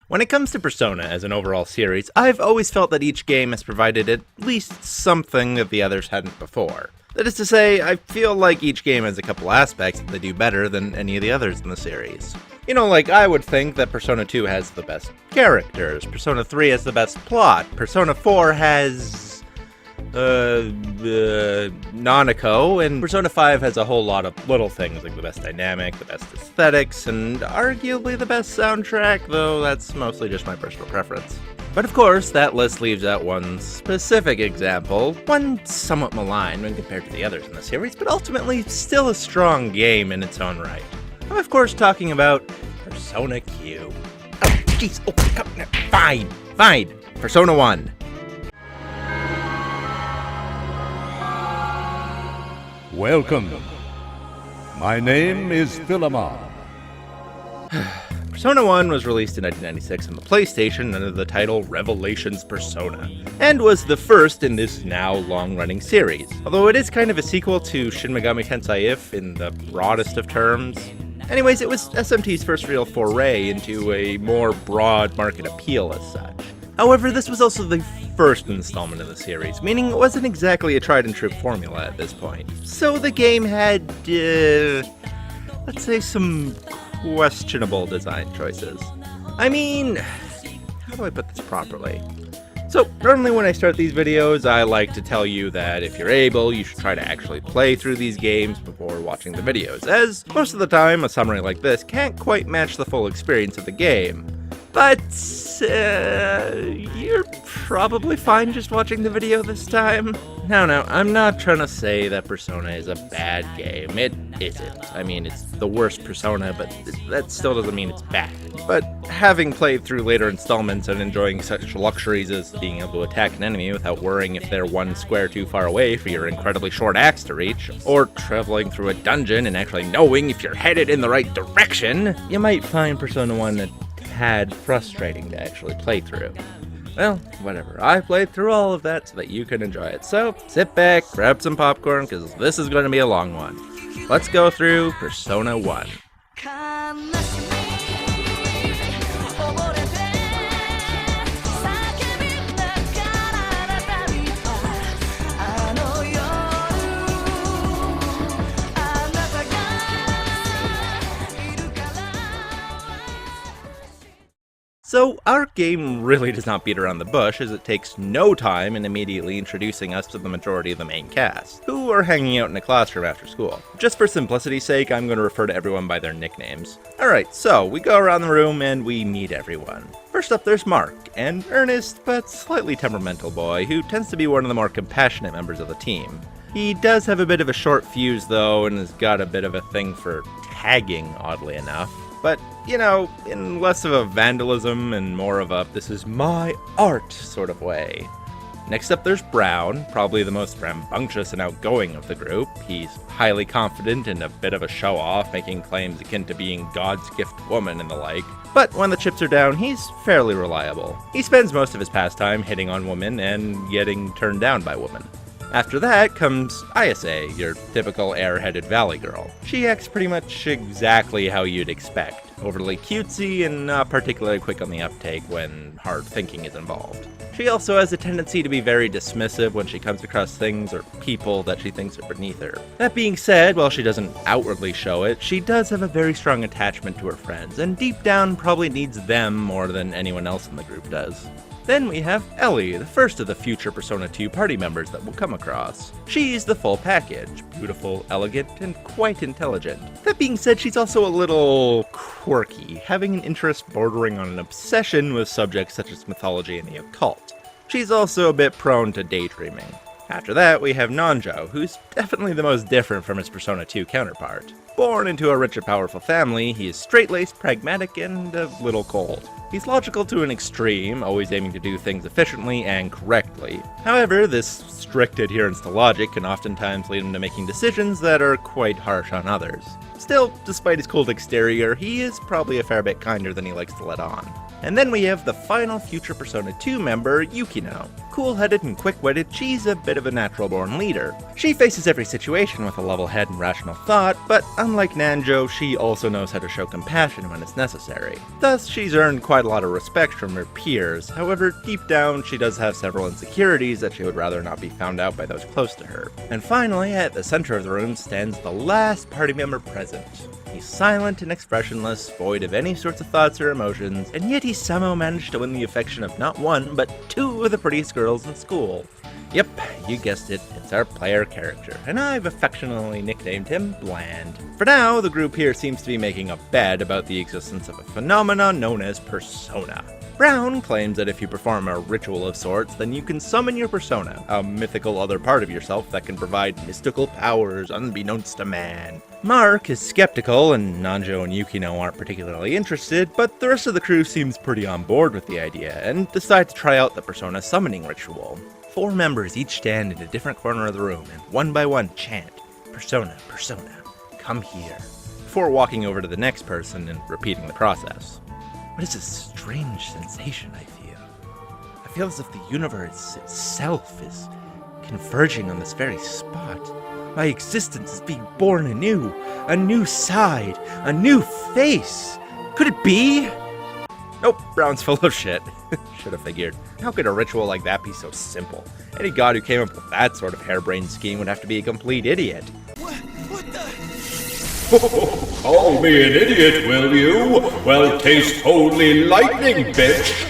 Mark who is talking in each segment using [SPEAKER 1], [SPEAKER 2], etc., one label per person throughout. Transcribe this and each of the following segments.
[SPEAKER 1] When it comes to Persona as an overall series, I've always felt that each game has provided at least something that the others hadn't before. That is to say, I feel like each game has a couple aspects that they do better than any of the others in the series. You know, like, I would think that Persona 2 has the best characters, Persona 3 has the best plot, Persona 4 has Nanako, and Persona 5 has a whole lot of little things like the best dynamic, the best aesthetics, and arguably the best soundtrack, though that's mostly just my personal preference. But of course, that list leaves out one specific example, one somewhat maligned when compared to the others in the series, but ultimately still a strong game in its own right. I'm of course talking about Persona Q. Oh, jeez, oh, fine, Persona 1.
[SPEAKER 2] Welcome. My name is Philemon.
[SPEAKER 1] Persona 1 was released in 1996 on the PlayStation under the title Revelations Persona, and was the first in this now long-running series, although it is kind of a sequel to Shin Megami Tensei if in the broadest of terms. Anyways, it was SMT's first real foray into a more broad market appeal as such. However, this was also the first installment of the series, meaning it wasn't exactly a tried-and-true formula at this point. So the game had, let's say, some questionable design choices. I mean, how do I put this properly? So, normally when I start these videos, I like to tell you that if you're able, you should try to actually play through these games before watching the videos, as most of the time, a summary like this can't quite match the full experience of the game. But, you're probably fine just watching the video this time. No, I'm not trying to say that Persona is a bad game. It isn't. I mean, it's the worst Persona, but that still doesn't mean it's bad. But having played through later installments and enjoying such luxuries as being able to attack an enemy without worrying if they're one square too far away for your incredibly short axe to reach, or traveling through a dungeon and actually knowing if you're headed in the right direction, you might find Persona 1 a tad frustrating to actually play through. Well, whatever. I played through all of that so that you can enjoy it. So, sit back, grab some popcorn, because this is going to be a long one. Let's go through Persona 1. So, our game really does not beat around the bush, as it takes no time in immediately introducing us to the majority of the main cast, who are hanging out in a classroom after school. Just for simplicity's sake, I'm going to refer to everyone by their nicknames. Alright, so we go around the room and we meet everyone. First up, there's Mark, an earnest but slightly temperamental boy who tends to be one of the more compassionate members of the team. He does have a bit of a short fuse though, and has got a bit of a thing for tagging, oddly enough. But, you know, in less of a vandalism and more of a this is my art sort of way. Next up there's Brown, probably the most rambunctious and outgoing of the group. He's highly confident and a bit of a show-off, making claims akin to being God's gift woman and the like. But when the chips are down, he's fairly reliable. He spends most of his pastime hitting on women and getting turned down by women. After that comes Ayase, your typical airheaded valley girl. She acts pretty much exactly how you'd expect. Overly cutesy and not particularly quick on the uptake when hard thinking is involved. She also has a tendency to be very dismissive when she comes across things or people that she thinks are beneath her. That being said, while she doesn't outwardly show it, she does have a very strong attachment to her friends, and deep down probably needs them more than anyone else in the group does. Then we have Ellie, the first of the future Persona 2 party members that we'll come across. She's the full package, beautiful, elegant, and quite intelligent. That being said, she's also a little quirky, having an interest bordering on an obsession with subjects such as mythology and the occult. She's also a bit prone to daydreaming. After that, we have Nanjo, who's definitely the most different from his Persona 2 counterpart. Born into a rich and powerful family, he is straight-laced, pragmatic, and a little cold. He's logical to an extreme, always aiming to do things efficiently and correctly. However, this strict adherence to logic can oftentimes lead him to making decisions that are quite harsh on others. Still, despite his cold exterior, he is probably a fair bit kinder than he likes to let on. And then we have the final future Persona 2 member, Yukino. Cool-headed and quick-witted, she's a bit of a natural-born leader. She faces every situation with a level head and rational thought, but unlike Nanjo, she also knows how to show compassion when it's necessary. Thus, she's earned quite a lot of respect from her peers. However, deep down, she does have several insecurities that she would rather not be found out by those close to her. And finally, at the center of the room stands the last party member present. He's silent and expressionless, void of any sorts of thoughts or emotions, and yet he somehow managed to win the affection of not one, but two of the prettiest girls in school. Yep, you guessed it, it's our player character, and I've affectionately nicknamed him Bland. For now, the group here seems to be making a bet about the existence of a phenomenon known as persona. Brown claims that if you perform a ritual of sorts, then you can summon your persona, a mythical other part of yourself that can provide mystical powers unbeknownst to man. Mark is skeptical, and Nanjo and Yukino aren't particularly interested, but the rest of the crew seems pretty on board with the idea, and decide to try out the persona summoning ritual. 4 members each stand in a different corner of the room, and one by one chant, "Persona, persona, come here," before walking over to the next person and repeating the process. What is this strange sensation I feel? I feel as if the universe itself is converging on this very spot. My existence is being born anew, a new side, a new face. Could it be? Nope, Brown's full of shit. Should have figured. How could a ritual like that be so simple? Any god who came up with that sort of harebrained scheme would have to be a complete idiot.
[SPEAKER 3] What the?
[SPEAKER 2] Call me an idiot, will you? Well, taste holy lightning, bitch!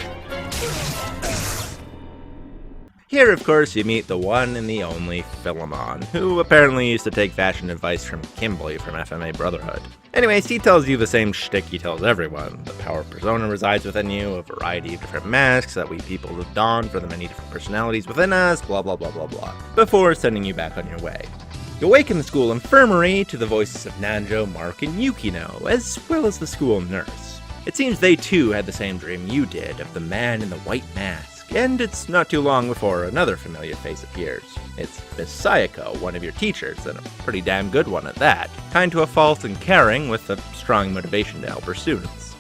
[SPEAKER 1] Here, of course, you meet the one and the only Philemon, who apparently used to take fashion advice from Kimberly from FMA Brotherhood. Anyways, he tells you the same shtick he tells everyone. The power of persona resides within you, a variety of different masks that we people have donned for the many different personalities within us, blah blah blah blah blah, before sending you back on your way. You awake in the school infirmary to the voices of Nanjo, Mark, and Yukino, as well as the school nurse. It seems they too had the same dream you did of the man in the white mask, and it's not too long before another familiar face appears. It's Miss Sayako, one of your teachers, and a pretty damn good one at that. Kind to a fault and caring, with a strong motivation to help her students.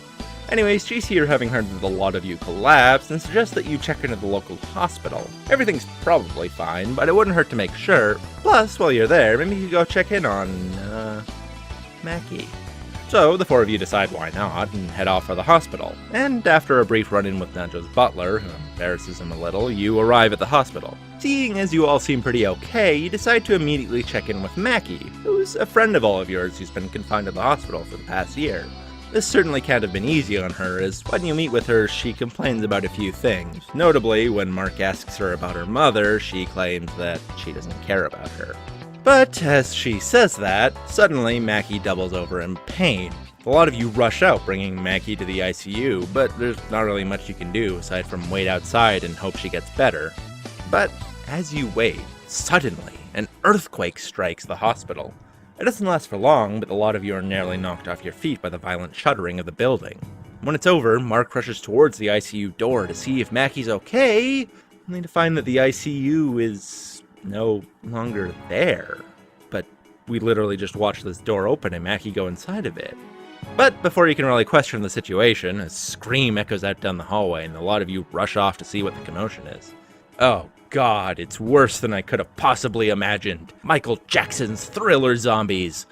[SPEAKER 1] Anyways, she's here having heard that a lot of you collapsed and suggests that you check into the local hospital. Everything's probably fine, but it wouldn't hurt to make sure. Plus, while you're there, maybe you could go check in on, Maki. So, the 4 of you decide why not, and head off for the hospital. And after a brief run-in with Nanjo's butler, who embarrasses him a little, you arrive at the hospital. Seeing as you all seem pretty okay, you decide to immediately check in with Maki, who's a friend of all of yours who's been confined to the hospital for the past year. This certainly can't have been easy on her, as when you meet with her, she complains about a few things. Notably, when Mark asks her about her mother, she claims that she doesn't care about her. But as she says that, suddenly Maki doubles over in pain. A lot of you rush out, bringing Maki to the ICU, but there's not really much you can do aside from wait outside and hope she gets better. But as you wait, suddenly, an earthquake strikes the hospital. It doesn't last for long, but a lot of you are nearly knocked off your feet by the violent shuddering of the building. When it's over, Mark rushes towards the ICU door to see if Maki's okay, only to find that the ICU is no longer there. But we literally just watched this door open and Maki go inside of it. But before you can really question the situation, a scream echoes out down the hallway and a lot of you rush off to see what the commotion is. Oh God, it's worse than I could have possibly imagined. Michael Jackson's Thriller zombies.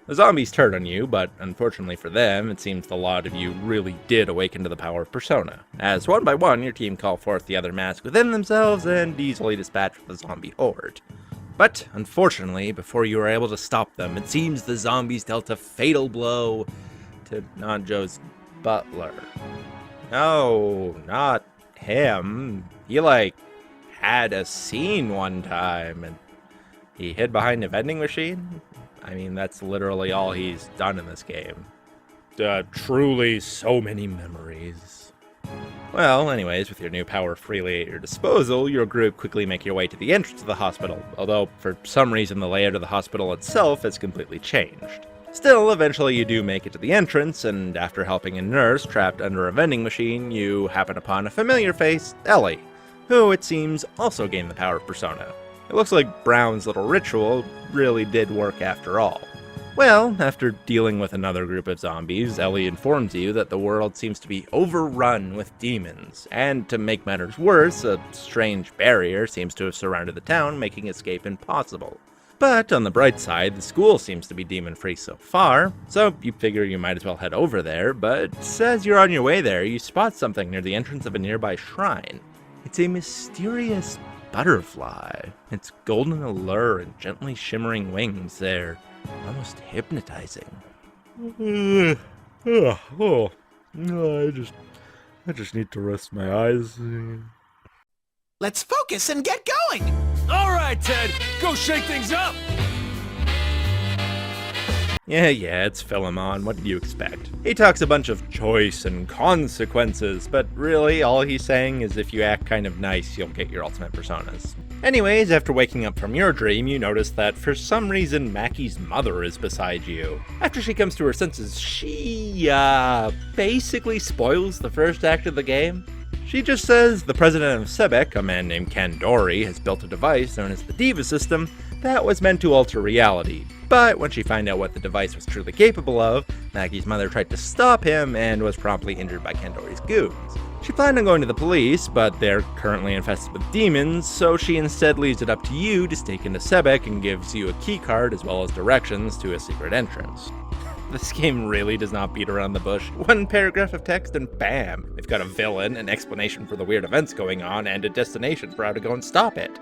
[SPEAKER 1] The zombies turn on you, but unfortunately for them, it seems the lot of you really did awaken to the power of persona, as one by one your team call forth the other mask within themselves and easily dispatch the zombie horde. But unfortunately, before you were able to stop them, it seems the zombies dealt a fatal blow to Nanjo's butler. No, not him. He had a scene one time and he hid behind a vending machine. I mean, that's literally all he's done in this game. Truly so many memories. Well, anyways, with your new power freely at your disposal, your group quickly make your way to the entrance of the hospital, although for some reason the layout of the hospital itself has completely changed. Still, eventually you do make it to the entrance, and after helping a nurse trapped under a vending machine, you happen upon a familiar face, Ellie, who, it seems, also gained the power of persona. It looks like Brown's little ritual really did work after all. Well, after dealing with another group of zombies, Ellie informs you that the world seems to be overrun with demons, and to make matters worse, a strange barrier seems to have surrounded the town, making escape impossible. But on the bright side, the school seems to be demon-free so far, so you figure you might as well head over there, but as you're on your way there, you spot something near the entrance of a nearby shrine. It's a mysterious butterfly. Its golden allure and gently shimmering wings, they're almost hypnotizing.
[SPEAKER 3] I just need to rest my eyes.
[SPEAKER 4] Let's focus and get going!
[SPEAKER 5] All right, Ted, go shake things up!
[SPEAKER 1] Yeah, it's Philemon, what did you expect? He talks a bunch of choice and consequences, but really all he's saying is if you act kind of nice, you'll get your ultimate personas. Anyways, after waking up from your dream, you notice that for some reason Maki's mother is beside you. After she comes to her senses, she, basically spoils the first act of the game. She just says the president of Sebek, a man named Kandori, has built a device known as the Diva System that was meant to alter reality. But when she found out what the device was truly capable of, Maki's mother tried to stop him and was promptly injured by Kandori's goons. She planned on going to the police, but they're currently infested with demons, so she instead leaves it up to you to stake into Sebek and gives you a keycard as well as directions to a secret entrance. This game really does not beat around the bush. One paragraph of text and bam! They've got a villain, an explanation for the weird events going on, and a destination for how to go and stop it.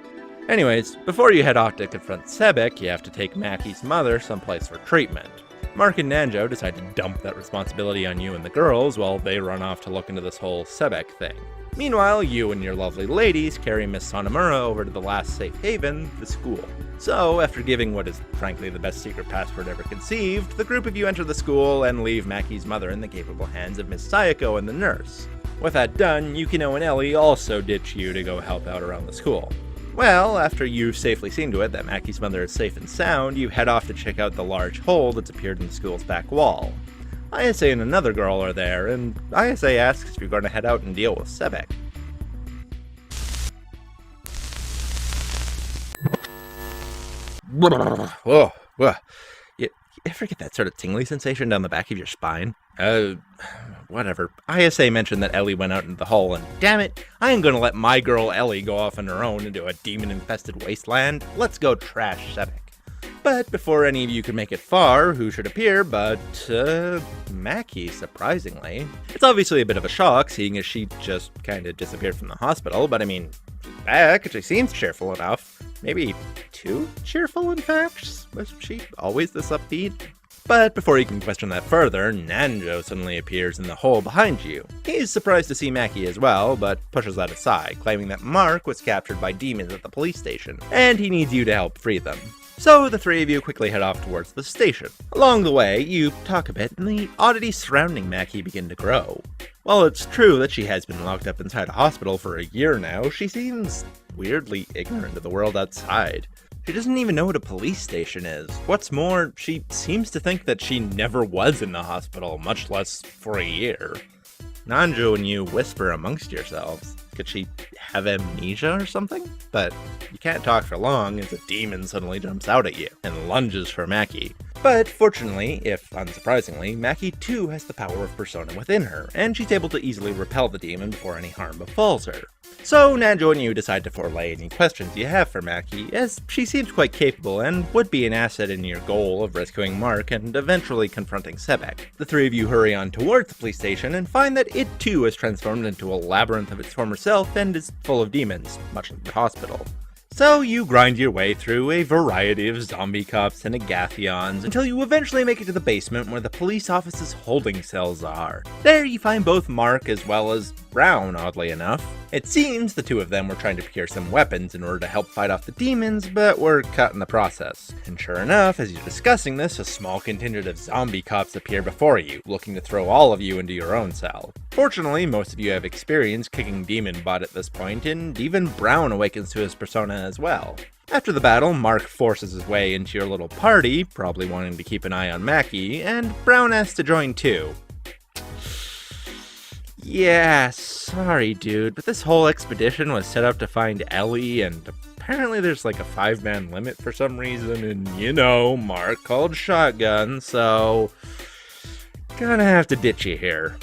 [SPEAKER 1] Anyways, before you head off to confront Sebek, you have to take Maki's mother someplace for treatment. Mark and Nanjo decide to dump that responsibility on you and the girls while they run off to look into this whole Sebek thing. Meanwhile, you and your lovely ladies carry Miss Sonamura over to the last safe haven, the school. So, after giving what is frankly the best secret password ever conceived, the group of you enter the school and leave Maki's mother in the capable hands of Miss Sayako and the nurse. With that done, Yukino and Ellie also ditch you to go help out around the school. Well, after you've safely seen to it that Maki's mother is safe and sound, you head off to check out the large hole that's appeared in the school's back wall. Ayase and another girl are there, and Ayase asks if you're going to head out and deal with Sebek. Whoa. You ever get that sort of tingly sensation down the back of your spine? Whatever. Ayase mentioned that Ellie went out into the hole, and damn it, I ain't gonna let my girl Ellie go off on her own into a demon-infested wasteland. Let's go trash Sebek. But before any of you can make it far, who should appear but, Maki, surprisingly. It's obviously a bit of a shock, seeing as she just kinda disappeared from the hospital, but I mean, she's back, and she seems cheerful enough. Maybe too cheerful, in fact? Was she always this upbeat? But before you can question that further, Nanjo suddenly appears in the hole behind you. He's surprised to see Maki as well, but pushes that aside, claiming that Mark was captured by demons at the police station, and he needs you to help free them. So the three of you quickly head off towards the station. Along the way, you talk a bit, and the oddities surrounding Maki begin to grow. While it's true that she has been locked up inside a hospital for a year now, she seems weirdly ignorant of the world outside. She doesn't even know what a police station is. What's more, she seems to think that she never was in the hospital, much less for a year. Nanjo and you whisper amongst yourselves. Could she have amnesia or something? But you can't talk for long as a demon suddenly jumps out at you and lunges for Maki. But fortunately, if unsurprisingly, Maki too has the power of persona within her, and she's able to easily repel the demon before any harm befalls her. So Nanjo and you decide to forelay any questions you have for Maki, as she seems quite capable and would be an asset in your goal of rescuing Mark and eventually confronting Sebek. The three of you hurry on towards the police station and find that it too has transformed into a labyrinth of its former self and is full of demons, much like the hospital. So you grind your way through a variety of zombie cops and agathions until you eventually make it to the basement where the police office's holding cells are. There you find both Mark as well as Brown, oddly enough. It seems the two of them were trying to procure some weapons in order to help fight off the demons, but were cut in the process. And sure enough, as you're discussing this, a small contingent of zombie cops appear before you, looking to throw all of you into your own cell. Fortunately, most of you have experience kicking demon butt at this point, and even Brown awakens to his persona as well. After the battle, Mark forces his way into your little party, probably wanting to keep an eye on Maki, and Brown asks to join too. Yeah, sorry dude, but this whole expedition was set up to find Ellie and apparently there's like a 5-man limit for some reason, and you know, Mark called shotgun, so gonna have to ditch you here.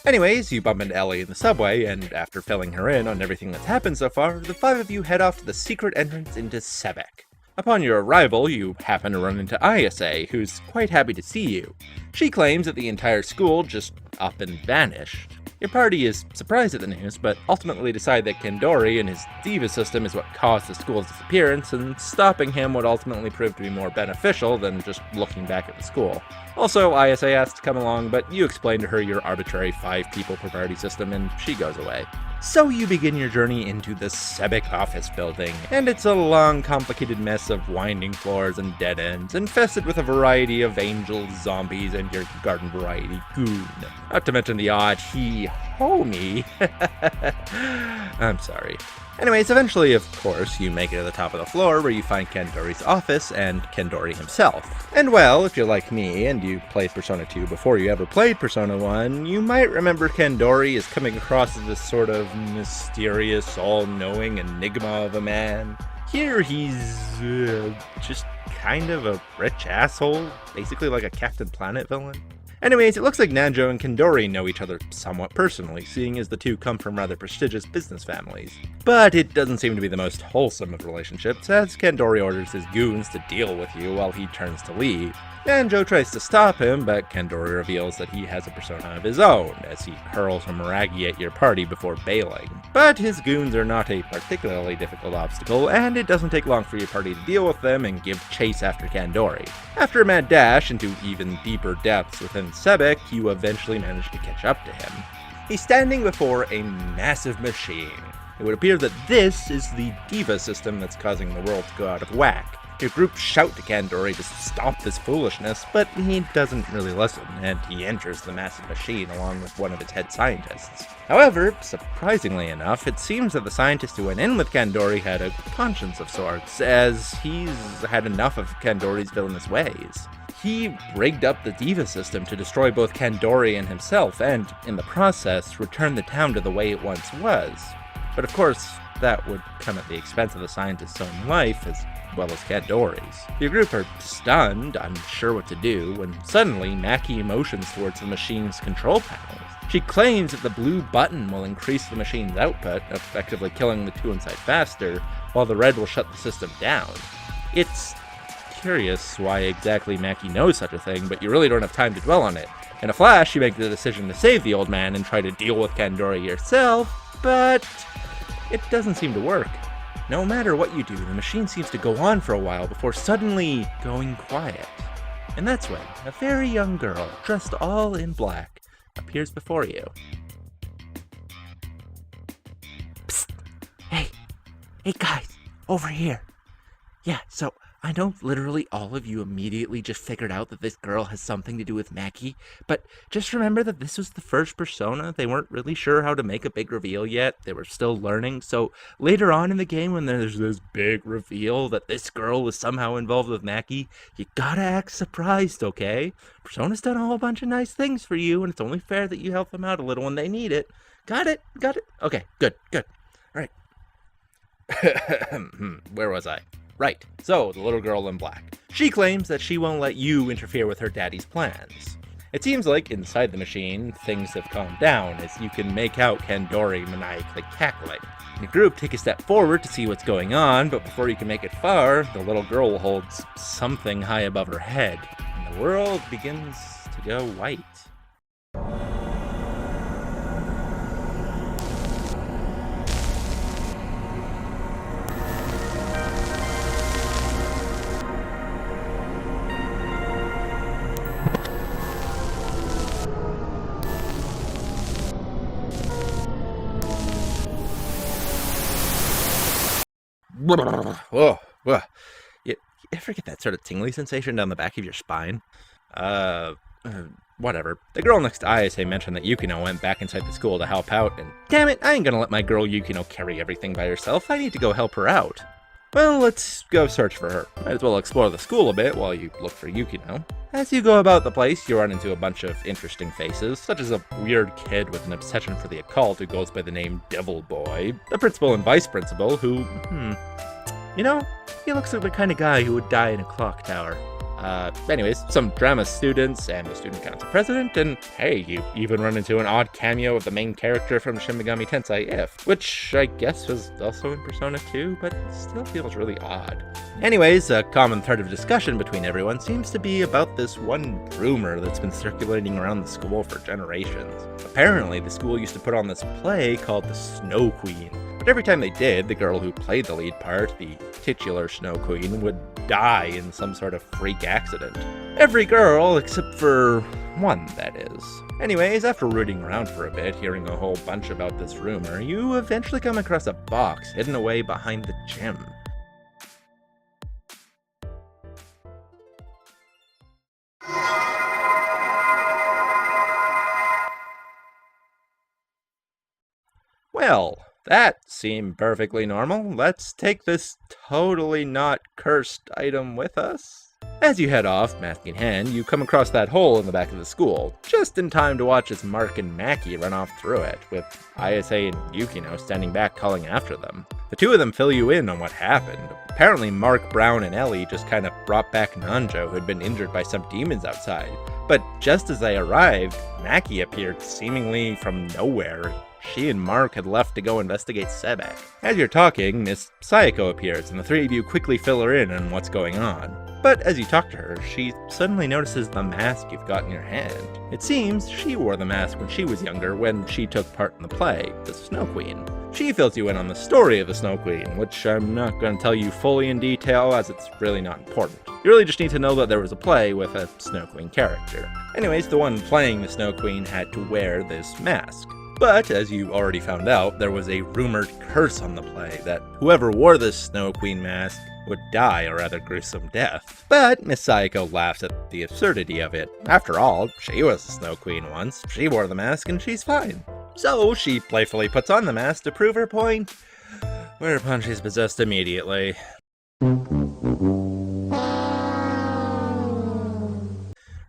[SPEAKER 1] Anyways, you bump into Ellie in the subway, and after filling her in on everything that's happened so far, the 5 of you head off to the secret entrance into Sebek. Upon your arrival, you happen to run into Isa, who's quite happy to see you. She claims that the entire school just up and vanished. Your party is surprised at the news, but ultimately decide that Kandori and his diva system is what caused the school's disappearance, and stopping him would ultimately prove to be more beneficial than just looking back at the school. Also, Isa asks to come along, but you explain to her your arbitrary 5 people per party system, and she goes away. So you begin your journey into the Sebek office building, and it's a long, complicated mess of winding floors and dead ends, infested with a variety of angels, zombies, and your garden variety goon. Not to mention the odd homie. I'm sorry. Anyways, eventually, of course, you make it to the top of the floor where you find Kandori's office and Kandori himself. And well, if you're like me and you played Persona 2 before you ever played Persona 1, you might remember Kandori is coming across as this sort of mysterious, all-knowing enigma of a man. Here he's just kind of a rich asshole, basically like a Captain Planet villain. Anyways, it looks like Nanjo and Kandori know each other somewhat personally, seeing as the two come from rather prestigious business families. But it doesn't seem to be the most wholesome of relationships, as Kandori orders his goons to deal with you while he turns to leave. Nanjo tries to stop him, but Kandori reveals that he has a persona of his own, as he hurls Hamaragi at your party before bailing. But his goons are not a particularly difficult obstacle, and it doesn't take long for your party to deal with them and give chase after Kandori. After a mad dash into even deeper depths within Sebek, you eventually manage to catch up to him. He's standing before a massive machine. It would appear that this is the diva system that's causing the world to go out of whack. Your group shout to Kandori to stop this foolishness, but he doesn't really listen, and he enters the massive machine along with one of its head scientists. However, surprisingly enough, it seems that the scientist who went in with Kandori had a conscience of sorts, as he's had enough of Kandori's villainous ways. He rigged up the diva system to destroy both Kandori and himself, and, in the process, return the town to the way it once was. But of course, that would come at the expense of the scientist's own life, as well as Kandori's. Your group are stunned, unsure what to do, when suddenly Maki motions towards the machine's control panels. She claims that the blue button will increase the machine's output, effectively killing the two inside faster, while the red will shut the system down. It's curious why exactly Maki knows such a thing, but you really don't have time to dwell on it. In a flash, you make the decision to save the old man and try to deal with Kandori yourself, but it doesn't seem to work. No matter what you do, the machine seems to go on for a while before suddenly going quiet. And that's when a very young girl, dressed all in black, appears before you.
[SPEAKER 4] Psst! Hey guys, over here. Yeah, so I know literally all of you immediately just figured out that this girl has something to do with Maki, but just remember that this was the first Persona. They weren't really sure how to make a big reveal yet. They were still learning, so later on in the game when there's this big reveal that this girl was somehow involved with Maki, you gotta act surprised, okay? Persona's done a whole bunch of nice things for you, and it's only fair that you help them out a little when they need it. Got it? Okay, good. Alright. Where was I? Right, so the little girl in black. She claims that she won't let you interfere with her daddy's plans. It seems like inside the machine, things have calmed down as you can make out Kandori maniacally cackling. The group take a step forward to see what's going on, but before you can make it far, the little girl holds something high above her head, and the world begins to go white. Whoa. You ever get that sort of tingly sensation down the back of your spine? Whatever. The girl next to Ayase mentioned that Yukino went back inside the school to help out, and damn it, I ain't gonna let my girl Yukino carry everything by herself. I need to go help her out. Well, let's go search for her. Might as well explore the school a bit while you look for Yukino. As you go about the place, you run into a bunch of interesting faces, such as a weird kid with an obsession for the occult who goes by the name Devil Boy, the principal and vice principal who,
[SPEAKER 1] You know, he looks like the kind of guy who would die in a clock tower. Anyways, some drama students and the student council president, and hey, you even run into an odd cameo of the main character from Shin Megami Tensei If, which I guess was also in Persona 2, but still feels really odd. Anyways, a common thread of discussion between everyone seems to be about this one rumor that's been circulating around the school for generations. Apparently, the school used to put on this play called the Snow Queen, but every time they did, the girl who played the lead part, the titular Snow Queen, would die in some sort of freak accident. Every girl except for one, that is. Anyways, after rooting around for a bit, hearing a whole bunch about this rumor, you eventually come across a box hidden away behind the gym. Well, that seemed perfectly normal. Let's take this totally not cursed item with us. As you head off, mask in hand, you come across that hole in the back of the school, just in time to watch as Mark and Maki run off through it, with Isa and Yukino standing back calling after them. The two of them fill you in on what happened. Apparently Mark, Brown, and Ellie just kind of brought back Nanjo, who had been injured by some demons outside. But just as they arrived, Maki appeared seemingly from nowhere. She and Mark had left to go investigate Sebek. As you're talking, Miss Sayako appears, and the three of you quickly fill her in on what's going on. But as you talk to her, she suddenly notices the mask you've got in your hand. It seems she wore the mask when she was younger, when she took part in the play, the Snow Queen. She fills you in on the story of the Snow Queen, which I'm not going to tell you fully in detail, as it's really not important. You really just need to know that there was a play with a Snow Queen character. Anyways, the one playing the Snow Queen had to wear this mask. But, as you already found out, there was a rumored curse on the play that whoever wore this Snow Queen mask would die a rather gruesome death. But Miss Sayako laughs at the absurdity of it. After all, she was a Snow Queen once, she wore the mask, and she's fine. So she playfully puts on the mask to prove her point, whereupon she's possessed immediately.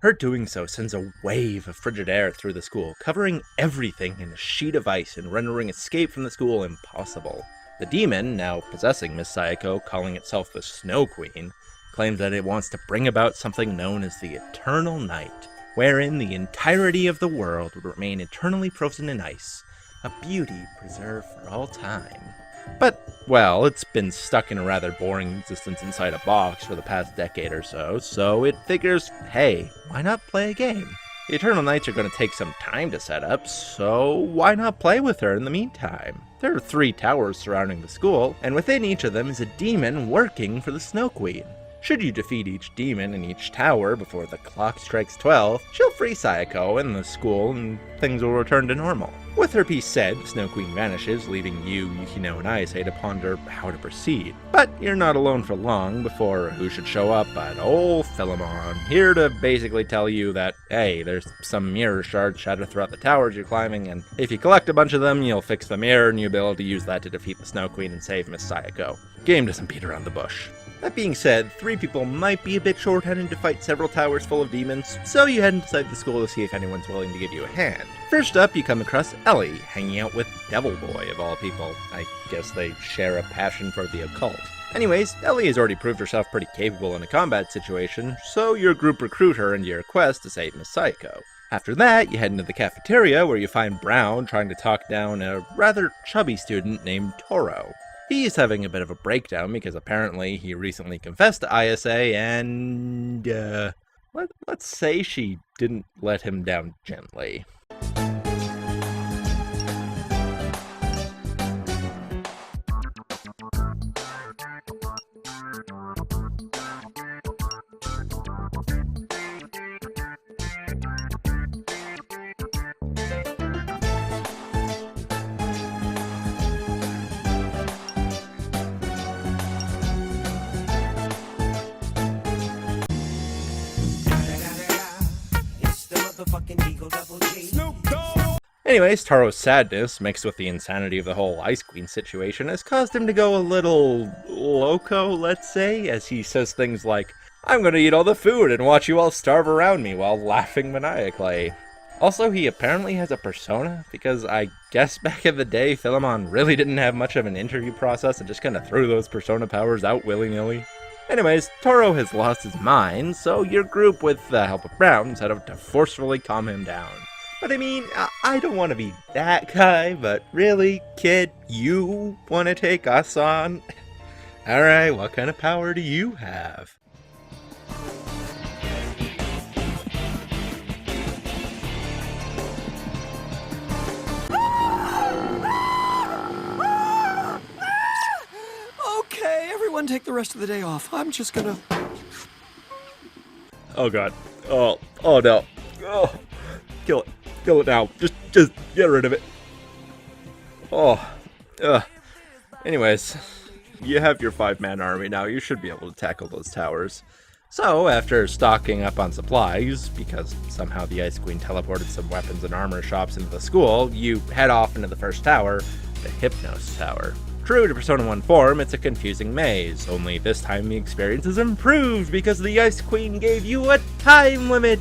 [SPEAKER 1] Her doing so sends a wave of frigid air through the school, covering everything in a sheet of ice and rendering escape from the school impossible. The demon, now possessing Miss Sayako, calling itself the Snow Queen, claims that it wants to bring about something known as the Eternal Night, wherein the entirety of the world would remain eternally frozen in ice, a beauty preserved for all time. But, well, it's been stuck in a rather boring existence inside a box for the past decade or so, so it figures, hey, why not play a game? The Eternal Nights are going to take some time to set up, so why not play with her in the meantime? There are 3 towers surrounding the school, and within each of them is a demon working for the Snow Queen. Should you defeat each demon in each tower before the clock strikes 12, she'll free Sayako and the school, and things will return to normal. With her piece said, the Snow Queen vanishes, leaving you, Yukino, and Ayase to ponder how to proceed. But you're not alone for long before who should show up but old Philemon, here to basically tell you that, hey, there's some mirror shards shattered throughout the towers you're climbing, and if you collect a bunch of them, you'll fix the mirror, and you'll be able to use that to defeat the Snow Queen and save Miss Sayako. Game doesn't beat around the bush. That being said, 3 people might be a bit short-handed to fight several towers full of demons, so you head inside the school to see if anyone's willing to give you a hand. First up, you come across Ellie, hanging out with Devil Boy, of all people. I guess they share a passion for the occult. Anyways, Ellie has already proved herself pretty capable in a combat situation, so your group recruit her into your quest to save Miss Sayako. After that, you head into the cafeteria, where you find Brown trying to talk down a rather chubby student named Toro. He's having a bit of a breakdown because apparently he recently confessed to Isa and, let's say she didn't let him down gently. Anyways, Taro's sadness, mixed with the insanity of the whole Ice Queen situation, has caused him to go a little loco, let's say, as he says things like, "I'm gonna eat all the food and watch you all starve around me," while laughing maniacally. Also, he apparently has a persona, because I guess back in the day, Philemon really didn't have much of an interview process and just kind of threw those persona powers out willy-nilly. Anyways, Toro has lost his mind, so your group, with the help of Brown, set out to forcefully calm him down. But I mean, I don't want to be that guy, but really, kid, you want to take us on? Alright, what kind of power do you have?
[SPEAKER 5] Okay, everyone take the rest of the day off. I'm just gonna...
[SPEAKER 3] Oh god. Oh no. Oh, kill it now. Just get rid of it.
[SPEAKER 1] Anyways, you have your 5-man army now. You should be able to tackle those towers. So, after stocking up on supplies, because somehow the Ice Queen teleported some weapons and armor shops into the school, you head off into the first tower, the Hypnos Tower. True to Persona 1 form, it's a confusing maze, only this time the experience is improved because the Ice Queen gave you a time limit!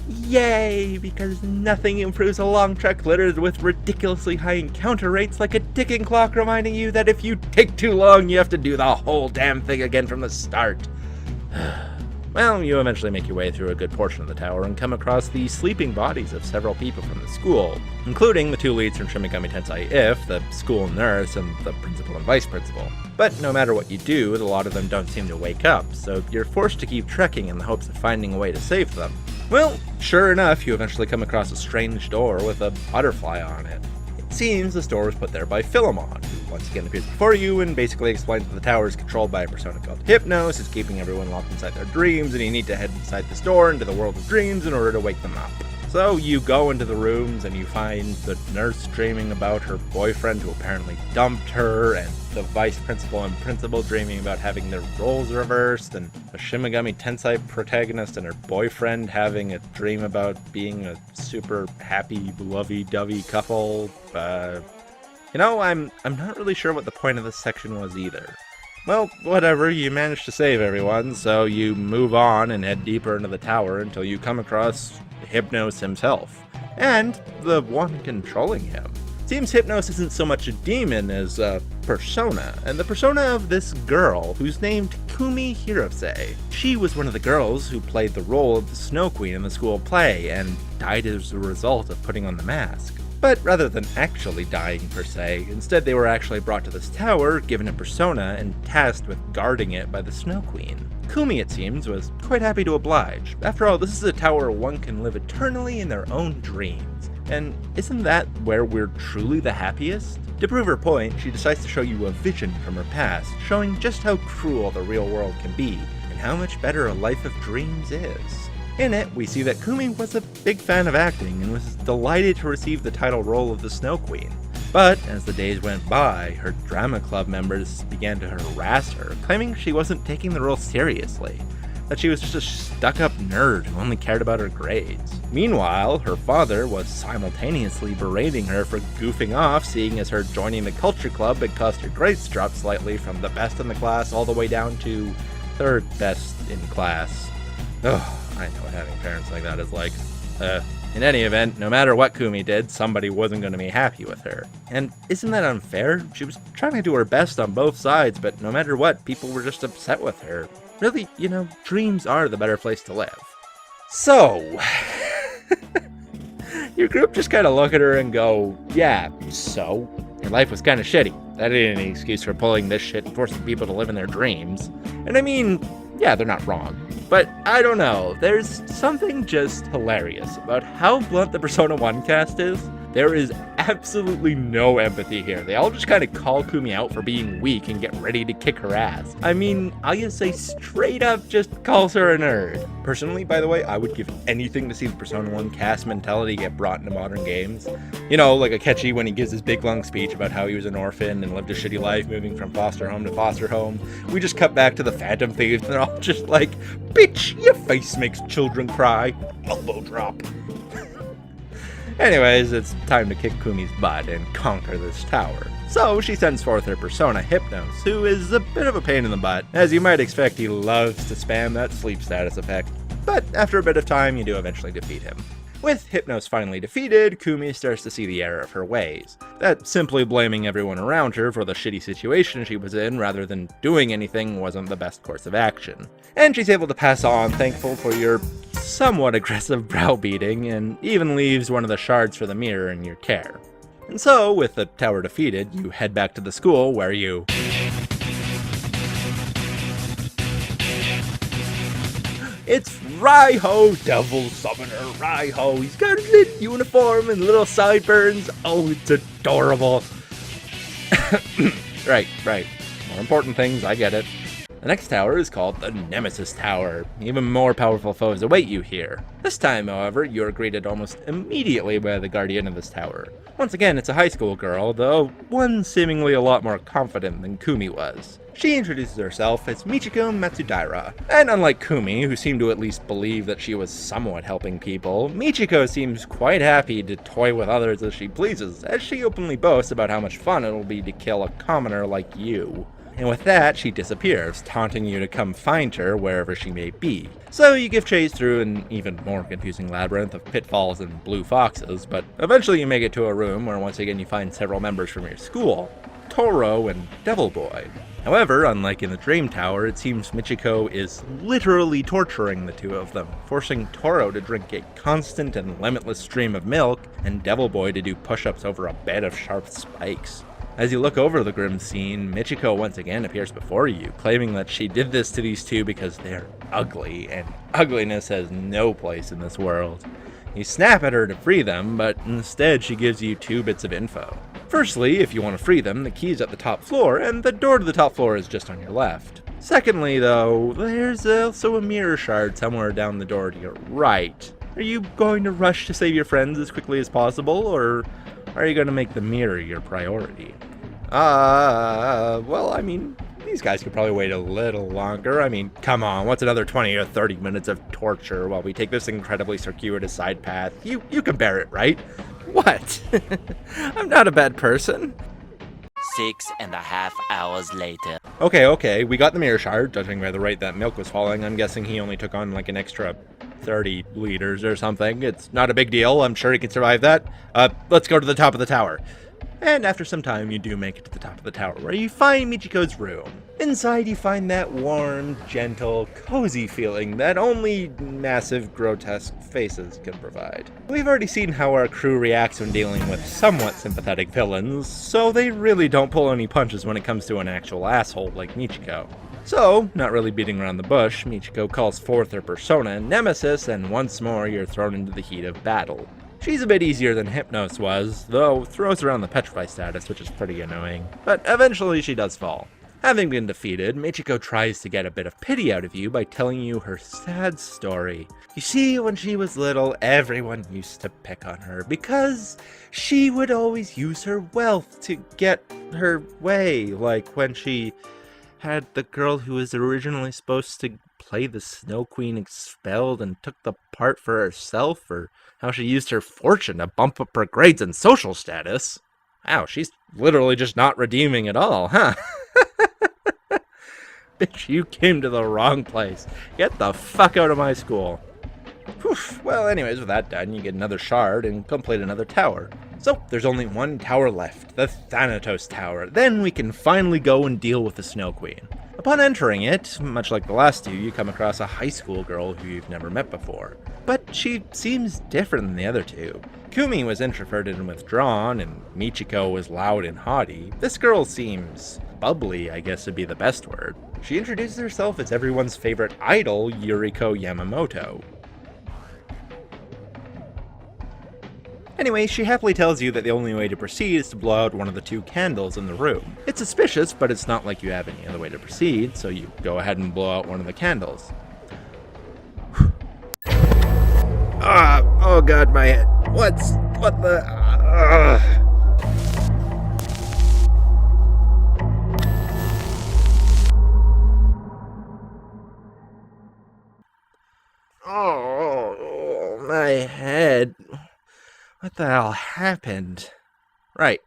[SPEAKER 1] Yay, because nothing improves a long trek littered with ridiculously high encounter rates like a ticking clock reminding you that if you take too long, you have to do the whole damn thing again from the start. Well, you eventually make your way through a good portion of the tower and come across the sleeping bodies of several people from the school, including the 2 leads from Shin Megami Tensei If, the school nurse, and the principal and vice principal. But no matter what you do, a lot of them don't seem to wake up, so you're forced to keep trekking in the hopes of finding a way to save them. Well, sure enough, you eventually come across a strange door with a butterfly on it. It seems this door was put there by Philemon, who once again appears before you and basically explains that the tower is controlled by a persona called Hypnos, is keeping everyone locked inside their dreams, and you need to head inside this door into the world of dreams in order to wake them up. So you go into the rooms and you find the nurse dreaming about her boyfriend who apparently dumped her, and the vice principal and principal dreaming about having their roles reversed, and a Shin Megami Tensei protagonist and her boyfriend having a dream about being a super happy, lovey-dovey couple. I'm not really sure what the point of this section was either. Well, whatever, you managed to save everyone, so you move on and head deeper into the tower until you come across Hypnos himself, and the one controlling him. Seems Hypnos isn't so much a demon as a persona, and the persona of this girl who's named Kumi Hirose. She was one of the girls who played the role of the Snow Queen in the school play, and died as a result of putting on the mask. But rather than actually dying per se, instead they were actually brought to this tower, given a persona, and tasked with guarding it by the Snow Queen. Kumi, it seems, was quite happy to oblige. After all, this is a tower where one can live eternally in their own dreams. And isn't that where we're truly the happiest? To prove her point, she decides to show you a vision from her past, showing just how cruel the real world can be, and how much better a life of dreams is. In it, we see that Kumi was a big fan of acting and was delighted to receive the title role of the Snow Queen. But as the days went by, her drama club members began to harass her, claiming she wasn't taking the role seriously, that she was just a stuck-up nerd who only cared about her grades. Meanwhile, her father was simultaneously berating her for goofing off, seeing as her joining the culture club had caused her grades to drop slightly from the best in the class all the way down to third best in class. Ugh. I know what having parents like that is like. In any event, no matter what Kumi did, somebody wasn't going to be happy with her. And isn't that unfair? She was trying to do her best on both sides, but no matter what, people were just upset with her. Really, dreams are the better place to live. So, your group just kind of look at her and go, yeah, so? Your life was kind of shitty. That ain't any excuse for pulling this shit and forcing people to live in their dreams. And I mean, yeah, they're not wrong. But I don't know, there's something just hilarious about how blunt the Persona 1 cast is. There is absolutely no empathy here. They all just kind of call Kumi out for being weak and get ready to kick her ass. I mean, Ayase straight up just calls her a nerd. Personally, by the way, I would give anything to see the Persona 1 cast mentality get brought into modern games. Like Akechi when he gives his big long speech about how he was an orphan and lived a shitty life moving from foster home to foster home. We just cut back to the Phantom Thieves and they're all just like, bitch, your face makes children cry. Elbow drop. Anyways, it's time to kick Kumi's butt and conquer this tower. So she sends forth her persona, Hypnos, who is a bit of a pain in the butt. As you might expect, he loves to spam that sleep status effect. But after a bit of time, you do eventually defeat him. With Hypnos finally defeated, Kumi starts to see the error of her ways. That simply blaming everyone around her for the shitty situation she was in rather than doing anything wasn't the best course of action. And she's able to pass on, thankful for your somewhat aggressive browbeating, and even leaves one of the shards for the mirror in your care. And so, with the tower defeated, you head back to the school where you... It's Raiho, Devil Summoner Raiho. He's got a little uniform and little sideburns. Oh, it's adorable. Right. More important things, I get it. The next tower is called the Nemesis Tower. Even more powerful foes await you here. This time, however, you are greeted almost immediately by the guardian of this tower. Once again, it's a high school girl, though one seemingly a lot more confident than Kumi was. She introduces herself as Michiko Matsudaira, and unlike Kumi, who seemed to at least believe that she was somewhat helping people, Michiko seems quite happy to toy with others as she pleases, as she openly boasts about how much fun it'll be to kill a commoner like you. And with that, she disappears, taunting you to come find her wherever she may be. So you give chase through an even more confusing labyrinth of pitfalls and blue foxes, but eventually you make it to a room where once again you find several members from your school, Toro and Devil Boy. However, unlike in the Dream Tower, it seems Michiko is literally torturing the two of them, forcing Toro to drink a constant and limitless stream of milk, and Devil Boy to do push-ups over a bed of sharp spikes. As you look over the grim scene, Michiko once again appears before you, claiming that she did this to these two because they're ugly, and ugliness has no place in this world. You snap at her to free them, but instead she gives you 2 bits of info. Firstly, if you want to free them, the key is at the top floor, and the door to the top floor is just on your left. Secondly, though, there's also a mirror shard somewhere down the door to your right. Are you going to rush to save your friends as quickly as possible, or are you going to make the mirror your priority? Well, I mean, these guys could probably wait a little longer. I mean, come on, what's another 20 or 30 minutes of torture while we take this incredibly circuitous side path? You can bear it, right?
[SPEAKER 4] What? I'm not a bad person.
[SPEAKER 6] 6.5 hours later.
[SPEAKER 1] Okay, we got the mirror shard. Judging by the rate that milk was falling, I'm guessing he only took on like an extra 30 liters or something. It's not a big deal. I'm sure he can survive that. Let's go to the top of the tower. And after some time, you do make it to the top of the tower, where you find Michiko's room. Inside, you find that warm, gentle, cozy feeling that only massive, grotesque faces can provide. We've already seen how our crew reacts when dealing with somewhat sympathetic villains, so they really don't pull any punches when it comes to an actual asshole like Michiko. So, not really beating around the bush, Michiko calls forth her persona, Nemesis, and once more you're thrown into the heat of battle. She's a bit easier than Hypnos was, though throws around the Petrify status, which is pretty annoying. But eventually she does fall. Having been defeated, Michiko tries to get a bit of pity out of you by telling you her sad story. You see, when she was little, everyone used to pick on her because she would always use her wealth to get her way, like when she had the girl who was originally supposed to play the Snow Queen expelled and took the part for herself, or how she used her fortune to bump up her grades and social status. Wow, she's literally just not redeeming at all, huh? Bitch, you came to the wrong place. Get the fuck out of my school. Whew. Well, anyways, with that done, you get another shard and complete another tower. So, there's only one tower left, the Thanatos Tower. Then we can finally go and deal with the Snow Queen. Upon entering it, much like the last two, you come across a high school girl who you've never met before. But she seems different than the other two. Kumi was introverted and withdrawn, and Michiko was loud and haughty. This girl seems bubbly, I guess would be the best word. She introduces herself as everyone's favorite idol, Yuriko Yamamoto. Anyway, she happily tells you that the only way to proceed is to blow out one of the 2 candles in the room. It's suspicious, but it's not like you have any other way to proceed, so you go ahead and blow out one of the candles. Oh god, my head. What the... Oh, my head. What the hell happened? Right.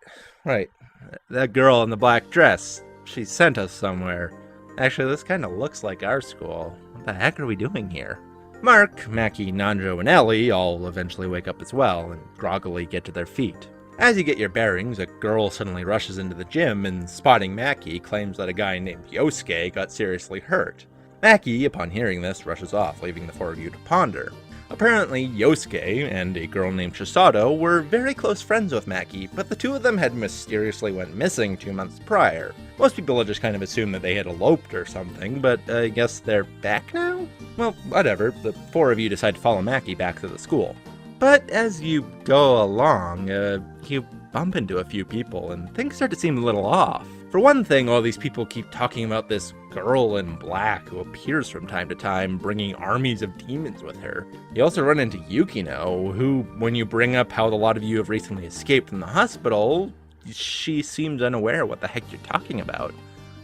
[SPEAKER 1] That girl in the black dress. She sent us somewhere. Actually, this kind of looks like our school. What the heck are we doing here? Mark, Maki, Nanjo, and Ellie all eventually wake up as well and groggily get to their feet. As you get your bearings, a girl suddenly rushes into the gym and, spotting Maki, claims that a guy named Yosuke got seriously hurt. Maki, upon hearing this, rushes off, leaving the four of you to ponder. Apparently, Yosuke and a girl named Chisato were very close friends with Maki, but the two of them had mysteriously went missing 2 months prior. Most people had just kind of assumed that they had eloped or something, but I guess they're back now? Well, whatever, the four of you decide to follow Maki back to the school. But as you go along, you bump into a few people, and things start to seem a little off. For one thing, all these people keep talking about this girl in black who appears from time to time, bringing armies of demons with her. You also run into Yukino, who, when you bring up how a lot of you have recently escaped from the hospital, she seems unaware of what the heck you're talking about.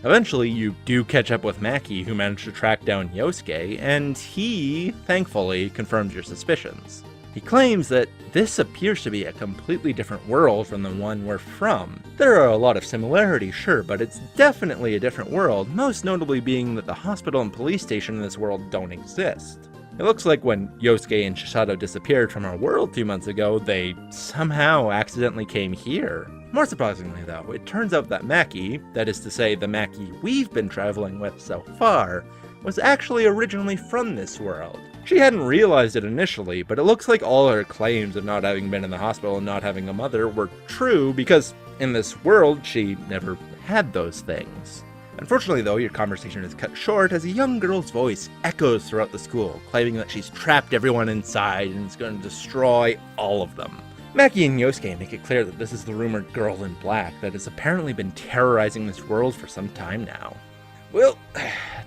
[SPEAKER 1] Eventually, you do catch up with Maki, who managed to track down Yosuke, and he, thankfully, confirms your suspicions. He claims that this appears to be a completely different world from the one we're from. There are a lot of similarities, sure, but it's definitely a different world, most notably being that the hospital and police station in this world don't exist. It looks like when Yosuke and Chisato disappeared from our world 2 months ago, they somehow accidentally came here. More surprisingly though, it turns out that Maki, that is to say the Maki we've been traveling with so far, was actually originally from this world. She hadn't realized it initially, but it looks like all her claims of not having been in the hospital and not having a mother were true because in this world she never had those things. Unfortunately though, your conversation is cut short as a young girl's voice echoes throughout the school, claiming that she's trapped everyone inside and is going to destroy all of them. Maki and Yosuke make it clear that this is the rumored girl in black that has apparently been terrorizing this world for some time now. Well,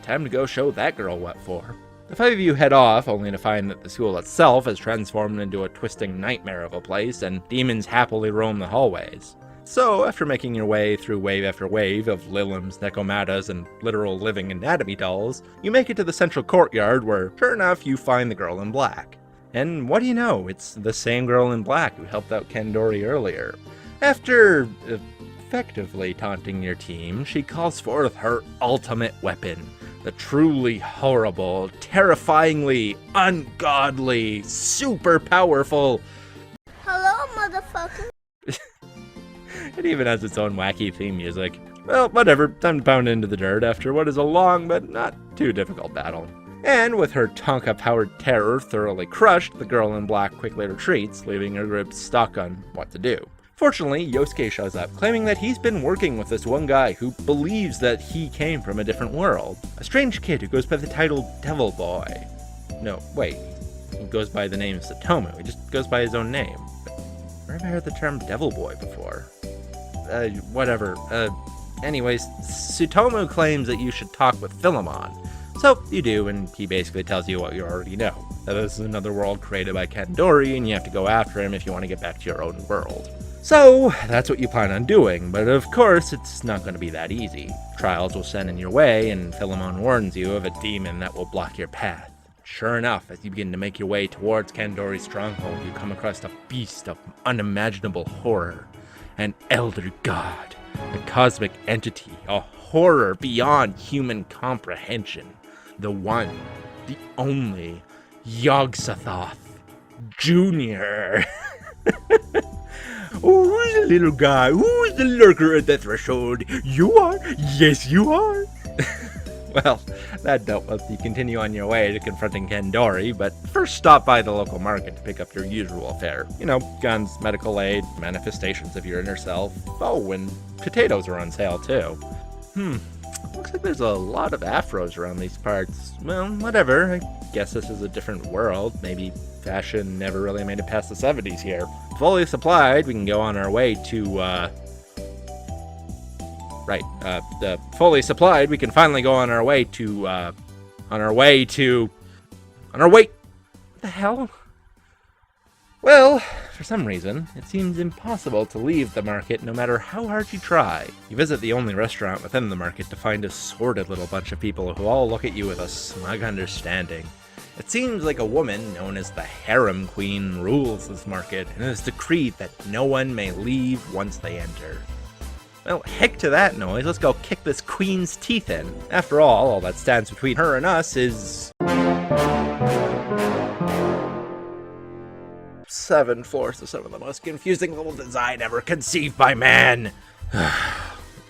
[SPEAKER 1] time to go show that girl what for. The five of you head off, only to find that the school itself has transformed into a twisting nightmare of a place, and demons happily roam the hallways. So, after making your way through wave after wave of Lilims, Nekomatas, and literal living anatomy dolls, you make it to the central courtyard where, sure enough, you find the girl in black. And what do you know, it's the same girl in black who helped out Kandori earlier. After effectively taunting your team, she calls forth her ultimate weapon. The truly horrible, terrifyingly ungodly, super powerful...
[SPEAKER 7] Hello, motherfucker.
[SPEAKER 1] It even has its own wacky theme music. Well, whatever, time to pound into the dirt after what is a long but not too difficult battle. And with her Tonka-powered terror thoroughly crushed, the girl in black quickly retreats, leaving her group stuck on what to do. Fortunately, Yosuke shows up, claiming that he's been working with this one guy who believes that he came from a different world. A strange kid who goes by the title Devil Boy. No, wait. He goes by the name Satomi. He just goes by his own name. Where have I heard the term Devil Boy before? Whatever. Anyways, Tsutomu claims that you should talk with Philemon. So, you do, and he basically tells you what you already know. That this is another world created by Kandori, and you have to go after him if you want to get back to your own world. So, that's what you plan on doing, but of course, it's not going to be that easy. Trials will stand in your way, and Philemon warns you of a demon that will block your path. Sure enough, as you begin to make your way towards Kandori's stronghold, you come across a beast of unimaginable horror. An elder god, a cosmic entity, a horror beyond human comprehension. The one, the only, Yog-Sothoth Jr. Who's the little guy? Who's the lurker at the threshold? You are? Yes, you are. Well, that note lets you continue on your way to confronting Kandori, but first stop by the local market to pick up your usual fare. You know, guns, medical aid, manifestations of your inner self. Oh, and potatoes are on sale too. Looks like there's a lot of afros around these parts. Well, whatever, I guess this is a different world. Maybe fashion never really made it past the 70s here. Fully supplied, we can go on our way to, fully supplied, we can finally go on our way to, what the hell? Well, for some reason, it seems impossible to leave the market no matter how hard you try. You visit the only restaurant within the market to find a sordid little bunch of people who all look at you with a smug understanding. It seems like a woman known as the Harem Queen rules this market and has decreed that no one may leave once they enter. Well, heck to that noise, let's go kick this queen's teeth in. After all that stands between her and us is... 7 floors of some of the most confusing little design ever conceived by man.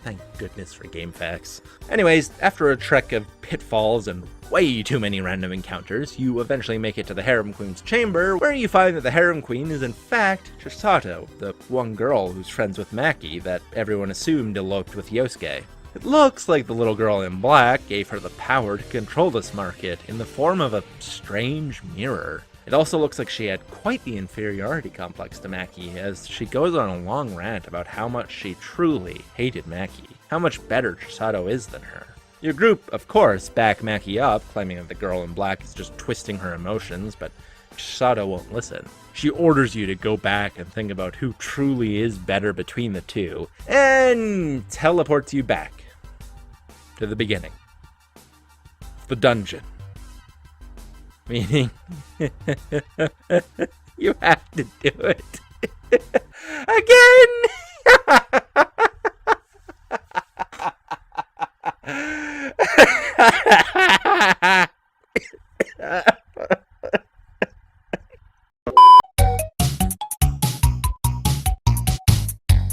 [SPEAKER 1] Thank goodness for game facts. Anyways, after a trek of pitfalls and way too many random encounters, you eventually make it to the Harem Queen's chamber, where you find that the Harem Queen is in fact Chisato, the one girl who's friends with Maki that everyone assumed eloped with Yosuke. It looks like the little girl in black gave her the power to control this market in the form of a strange mirror. It also looks like she had quite the inferiority complex to Maki, as she goes on a long rant about how much she truly hated Maki, how much better Chisato is than her. Your group, of course, back Maki up, claiming that the girl in black is just twisting her emotions, but Chisato won't listen. She orders you to go back and think about who truly is better between the two, and teleports you back to the beginning. The dungeon. Meaning, you have to do it again!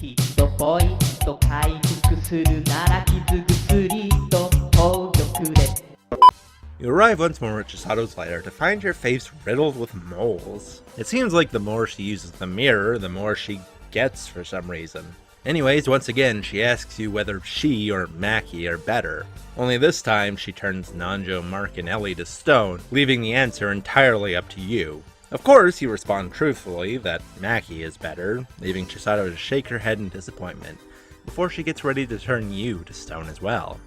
[SPEAKER 8] ヒットポイント回復するなら傷薬と宝玉で
[SPEAKER 1] You arrive once more at Chisato's lair to find your face riddled with moles. It seems like the more she uses the mirror, the more she gets for some reason. Anyways, once again, she asks you whether she or Maki are better. Only this time, she turns Nanjo, Mark, and Ellie to stone, leaving the answer entirely up to you. Of course, you respond truthfully that Maki is better, leaving Chisato to shake her head in disappointment, before she gets ready to turn you to stone as well.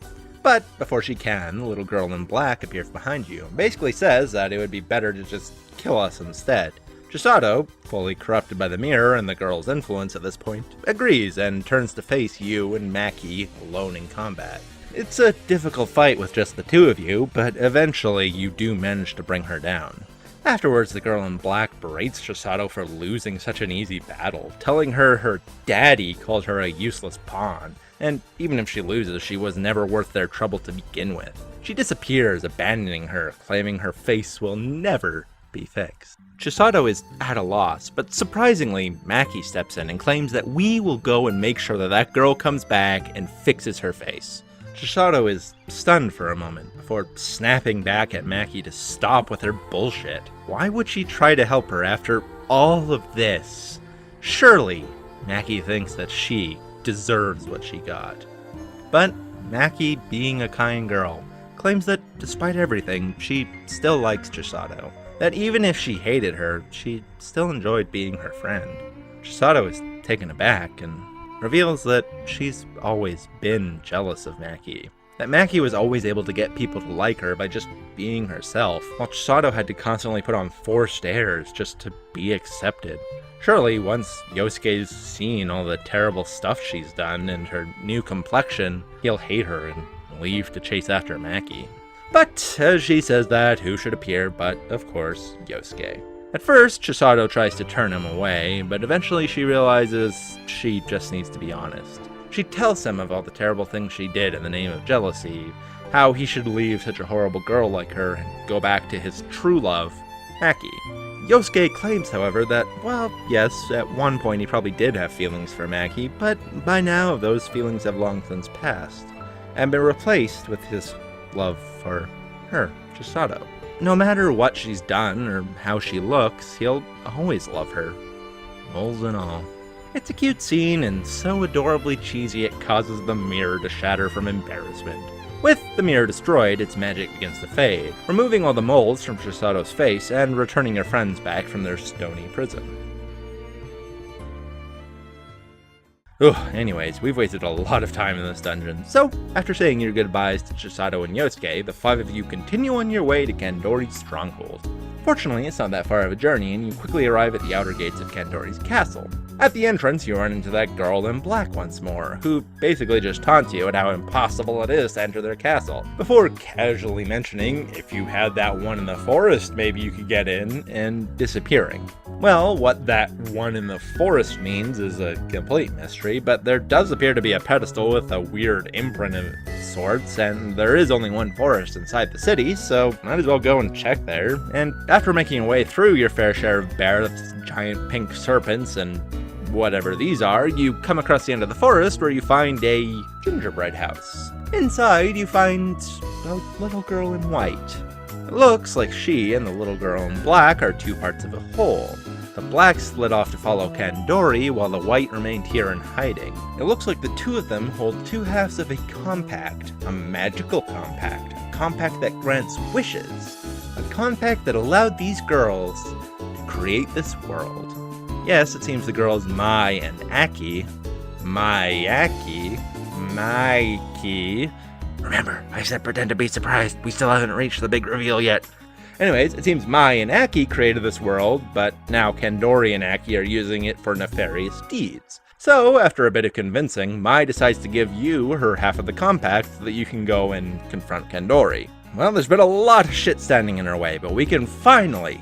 [SPEAKER 1] But before she can, the little girl in black appears behind you and basically says that it would be better to just kill us instead. Chisato, fully corrupted by the mirror and the girl's influence at this point, agrees and turns to face you and Maki alone in combat. It's a difficult fight with just the two of you, but eventually you do manage to bring her down. Afterwards, the girl in black berates Chisato for losing such an easy battle, telling her her daddy called her a useless pawn, and even if she loses, she was never worth their trouble to begin with. She disappears, abandoning her, claiming her face will never be fixed. Chisato is at a loss, but surprisingly, Maki steps in and claims that we will go and make sure that that girl comes back and fixes her face. Chisato is stunned for a moment, before snapping back at Maki to stop with her bullshit. Why would she try to help her after all of this? Surely, Maki thinks that she deserves what she got. But Maki, being a kind girl, claims that despite everything, she still likes Chisato. That even if she hated her, she still enjoyed being her friend. Chisato is taken aback and reveals that she's always been jealous of Maki. That Maki was always able to get people to like her by just being herself, while Chisato had to constantly put on forced airs just to be accepted. Surely, once Yosuke's seen all the terrible stuff she's done and her new complexion, he'll hate her and leave to chase after Maki. But, as she says that, who should appear but, of course, Yosuke. At first, Chisato tries to turn him away, but eventually she realizes she just needs to be honest. She tells him of all the terrible things she did in the name of jealousy, how he should leave such a horrible girl like her and go back to his true love, Maki. Yosuke claims, however, that, well, yes, at one point he probably did have feelings for Maki, but by now those feelings have long since passed, and been replaced with his love for her, Chisato. No matter what she's done or how she looks, he'll always love her, moles and all. It's a cute scene, and so adorably cheesy it causes the mirror to shatter from embarrassment. With the mirror destroyed, its magic begins to fade, removing all the moles from Chisato's face and returning your friends back from their stony prison. Anyways, we've wasted a lot of time in this dungeon, so after saying your goodbyes to Chisato and Yosuke, the five of you continue on your way to Kandori's stronghold. Fortunately, it's not that far of a journey, and you quickly arrive at the outer gates of Kandori's castle. At the entrance, you run into that girl in black once more, who basically just taunts you at how impossible it is to enter their castle, before casually mentioning if you had that one in the forest, maybe you could get in, and disappearing. Well, what that one in the forest means is a complete mystery, but there does appear to be a pedestal with a weird imprint of sorts, and there is only one forest inside the city, so might as well go and check there. And after making your way through your fair share of bears, giant pink serpents, and whatever these are, you come across the end of the forest where you find a gingerbread house. Inside, you find a little girl in white. It looks like she and the little girl in black are two parts of a whole. The black slid off to follow Kandori, while the white remained here in hiding. It looks like the two of them hold two halves of a compact, a magical compact, a compact that grants wishes, a compact that allowed these girls to create this world. Yes, it seems the girls Mai and Aki. Remember, I said pretend to be surprised. We still haven't reached the big reveal yet. Anyways, it seems Mai and Aki created this world, but now Kandori and Aki are using it for nefarious deeds. So, after a bit of convincing, Mai decides to give you her half of the compact so that you can go and confront Kandori. Well, there's been a lot of shit standing in our way, but we can finally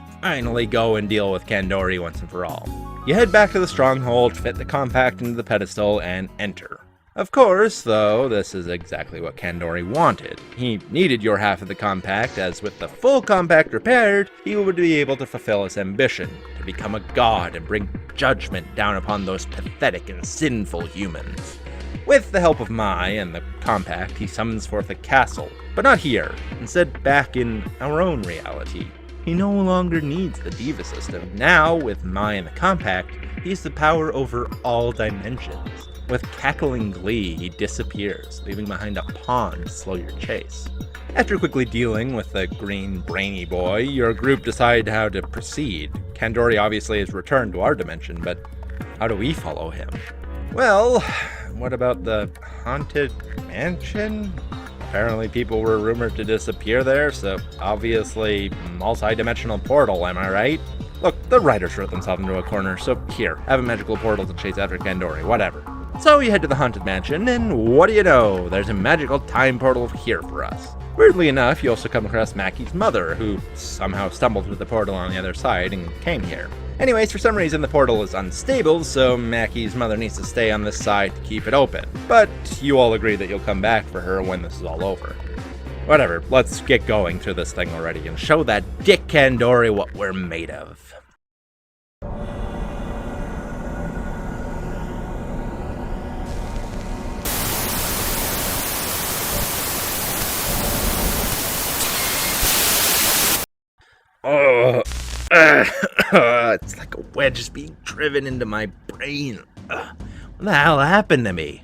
[SPEAKER 1] go and deal with Kandori once and for all. You head back to the stronghold, fit the compact into the pedestal, and enter. Of course, though, this is exactly what Kandori wanted. He needed your half of the compact, as with the full compact repaired, he would be able to fulfill his ambition, to become a god and bring judgment down upon those pathetic and sinful humans. With the help of Mai and the compact, he summons forth a castle, but not here, instead back in our own reality. He no longer needs the Diva system. Now, with Mai and the compact, he has the power over all dimensions. With cackling glee, he disappears, leaving behind a pawn to slow your chase. After quickly dealing with the green brainy boy, your group decide how to proceed. Kandori obviously has returned to our dimension, but how do we follow him? Well, what about the haunted mansion? Apparently people were rumored to disappear there, so obviously multi-dimensional portal, am I right? Look, the writers wrote themselves into a corner, so here, have a magical portal to chase after Kandori, whatever. So you head to the haunted mansion, and what do you know, there's a magical time portal here for us. Weirdly enough, you also come across Maki's mother, who somehow stumbled through the portal on the other side and came here. Anyways, for some reason the portal is unstable, so Maki's mother needs to stay on this side to keep it open. But you all agree that you'll come back for her when this is all over. Whatever, let's get going through this thing already and show that Dick Kandori what we're made of. It's like a wedge is being driven into my brain. What the hell happened to me?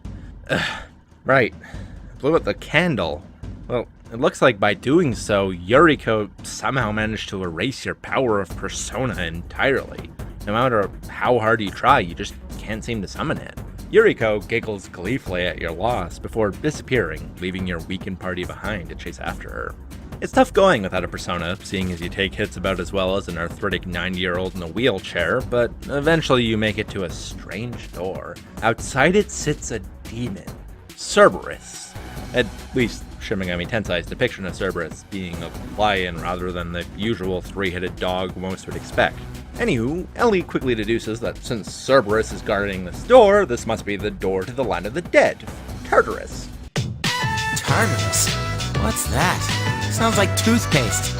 [SPEAKER 1] Right, I blew out the candle. Well, it looks like by doing so, Yuriko somehow managed to erase your power of persona entirely. No matter how hard you try, you just can't seem to summon it. Yuriko giggles gleefully at your loss before disappearing, leaving your weakened party behind to chase after her. It's tough going without a persona, seeing as you take hits about as well as an arthritic 90-year-old in a wheelchair, but eventually you make it to a strange door. Outside it sits a demon, Cerberus. At least Shin Megami Tensei's depiction of Cerberus being a lion rather than the usual three-headed dog most would expect. Anywho, Ellie quickly deduces that since Cerberus is guarding this door, this must be the door to the land of the dead, Tartarus.
[SPEAKER 6] Tartarus? What's that? Sounds like toothpaste.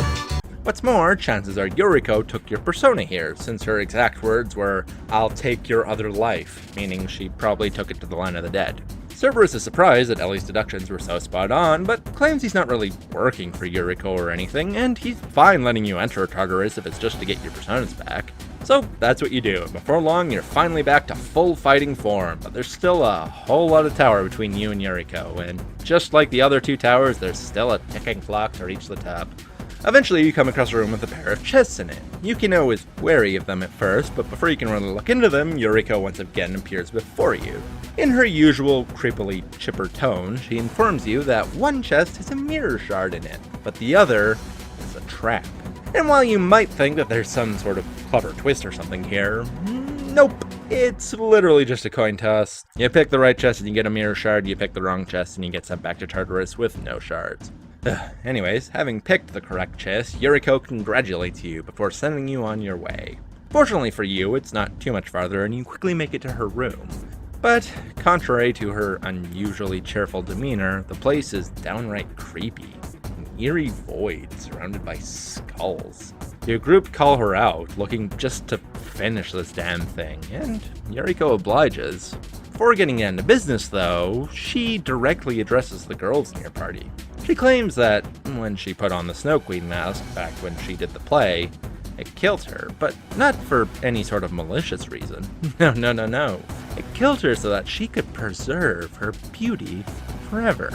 [SPEAKER 1] What's more, chances are Yuriko took your persona here, since her exact words were, "I'll take your other life," meaning she probably took it to the land of the dead. Cerberus is surprised that Ellie's deductions were so spot on, but claims he's not really working for Yuriko or anything, and he's fine letting you enter Tartarus if it's just to get your personas back. So that's what you do, and before long you're finally back to full fighting form, but there's still a whole lot of tower between you and Yuriko, and just like the other two towers, there's still a ticking clock to reach the top. Eventually you come across a room with a pair of chests in it. Yukino is wary of them at first, but before you can really look into them, Yuriko once again appears before you. In her usual creepily chipper tone, she informs you that one chest has a mirror shard in it, but the other is a trap. And while you might think that there's some sort of clever twist or something here, nope. It's literally just a coin toss. You pick the right chest and you get a mirror shard, you pick the wrong chest and you get sent back to Tartarus with no shards. Anyways, having picked the correct chest, Yuriko congratulates you before sending you on your way. Fortunately for you, it's not too much farther and you quickly make it to her room. But, contrary to her unusually cheerful demeanor, the place is downright creepy. An eerie void surrounded by skulls. Your group call her out, looking just to finish this damn thing, and Yuriko obliges. Before getting into business, though, she directly addresses the girls in your party. She claims that when she put on the Snow Queen mask back when she did the play, it killed her, but not for any sort of malicious reason. No. It killed her so that she could preserve her beauty forever.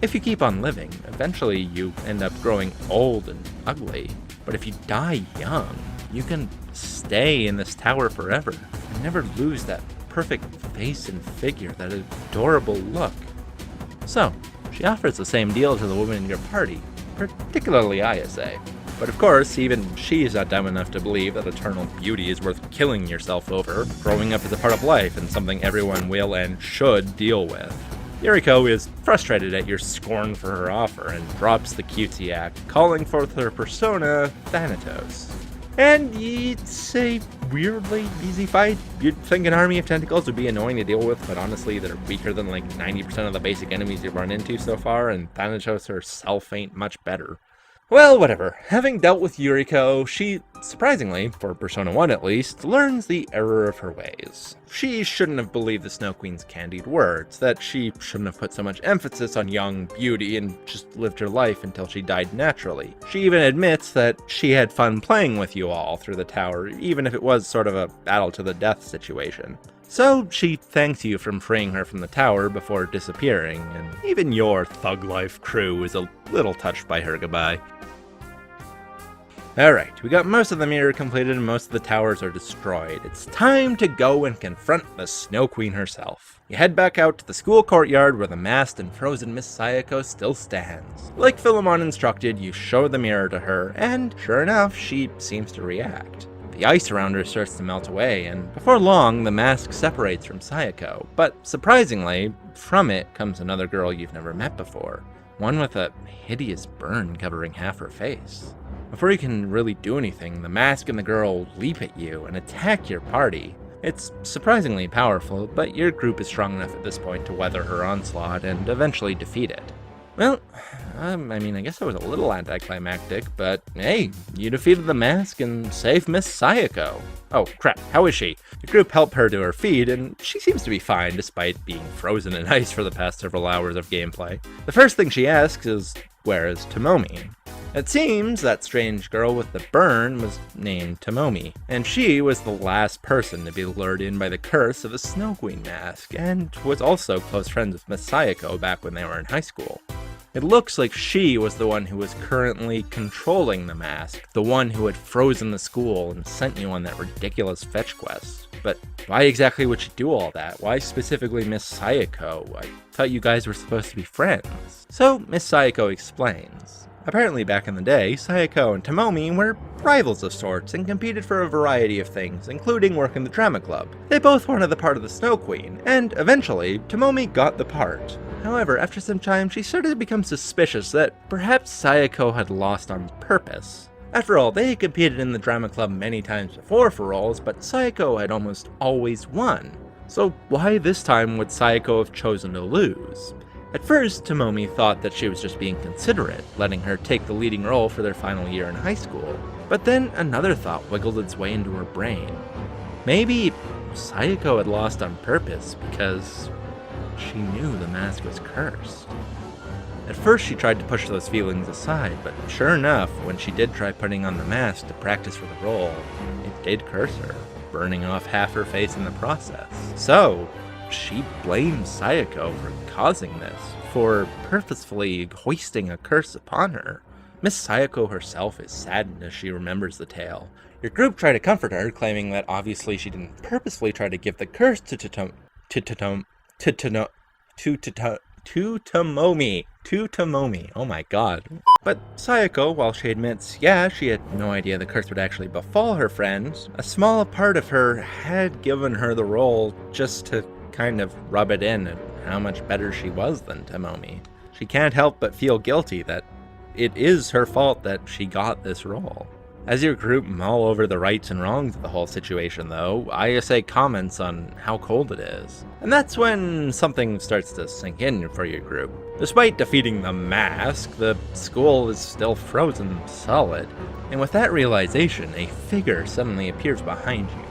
[SPEAKER 1] If you keep on living, eventually you end up growing old and ugly. But if you die young, you can stay in this tower forever and never lose that perfect face and figure, that adorable look. So, she offers the same deal to the women in your party, particularly Ayase. But of course, even she is not dumb enough to believe that eternal beauty is worth killing yourself over. Growing up is a part of life and something everyone will and should deal with. Yuriko is frustrated at your scorn for her offer and drops the cutesy act, calling forth her persona, Thanatos. And it's a weirdly easy fight. You'd think an army of tentacles would be annoying to deal with, but honestly, they're weaker than like 90% of the basic enemies you've run into so far, and Thanatos herself ain't much better. Well, whatever. Having dealt with Yuriko, she, surprisingly, for Persona 1 at least, learns the error of her ways. She shouldn't have believed the Snow Queen's candid words, that she shouldn't have put so much emphasis on young beauty and just lived her life until she died naturally. She even admits that she had fun playing with you all through the tower, even if it was sort of a battle to the death situation. So she thanks you for freeing her from the tower before disappearing, and even your thug life crew is a little touched by her goodbye. Alright, we got most of the mirror completed and most of the towers are destroyed. It's time to go and confront the Snow Queen herself. You head back out to the school courtyard where the masked and frozen Miss Sayako still stands. Like Philemon instructed, you show the mirror to her, and sure enough, she seems to react. The ice around her starts to melt away, and before long, the mask separates from Sayako. But surprisingly, from it comes another girl you've never met before. One with a hideous burn covering half her face. Before you can really do anything, the mask and the girl leap at you and attack your party. It's surprisingly powerful, but your group is strong enough at this point to weather her onslaught and eventually defeat it. Well, I guess that was a little anticlimactic, but hey, you defeated the mask and saved Miss Sayako. Oh crap, how is she? Your group helped her to her feet, and she seems to be fine despite being frozen in ice for the past several hours of gameplay. The first thing she asks is, where is Tomomi? It seems that strange girl with the burn was named Tomomi, and she was the last person to be lured in by the curse of a Snow Queen mask, and was also close friends with Miss Sayako back when they were in high school. It looks like she was the one who was currently controlling the mask, the one who had frozen the school and sent you on that ridiculous fetch quest. But why exactly would she do all that? Why specifically Miss Sayako? I thought you guys were supposed to be friends. So Miss Sayako explains. Apparently back in the day, Sayako and Tomomi were rivals of sorts and competed for a variety of things, including work in the drama club. They both wanted the part of the Snow Queen, and eventually, Tomomi got the part. However, after some time, she started to become suspicious that perhaps Sayako had lost on purpose. After all, they had competed in the drama club many times before for roles, but Sayako had almost always won. So why this time would Sayako have chosen to lose? At first, Tomomi thought that she was just being considerate, letting her take the leading role for their final year in high school. But then another thought wiggled its way into her brain. Maybe Sayako had lost on purpose because she knew the mask was cursed. At first she tried to push those feelings aside, but sure enough, when she did try putting on the mask to practice for the role, it did curse her, burning off half her face in the process. So, she blamed Sayako for causing this, for purposefully hoisting a curse upon her. Miss Sayako herself is saddened as she remembers the tale. Your group tried to comfort her, claiming that obviously she didn't purposefully try to give the curse to Tomomi. Oh my god. But Sayako, while she admits, yeah, she had no idea the curse would actually befall her friends, a small part of her had given her the role just to kind of rub it in at how much better she was than Tomomi. She can't help but feel guilty that it is her fault that she got this role. As your group mull over the rights and wrongs of the whole situation, though, ISA comments on how cold it is. And that's when something starts to sink in for your group. Despite defeating the mask, the school is still frozen solid. And with that realization, a figure suddenly appears behind you.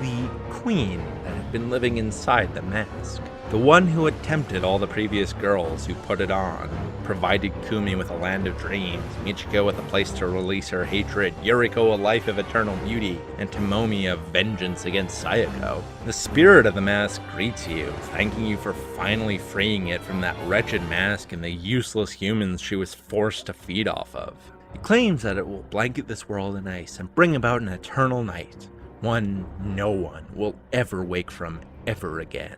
[SPEAKER 1] The queen that had been living inside the mask. The one who had tempted all the previous girls who put it on, provided Kumi with a land of dreams, Michiko with a place to release her hatred, Yuriko a life of eternal beauty, and Tomomi a vengeance against Sayako. The spirit of the mask greets you, thanking you for finally freeing it from that wretched mask and the useless humans she was forced to feed off of. It claims that it will blanket this world in ice and bring about an eternal night, one no one will ever wake from ever again,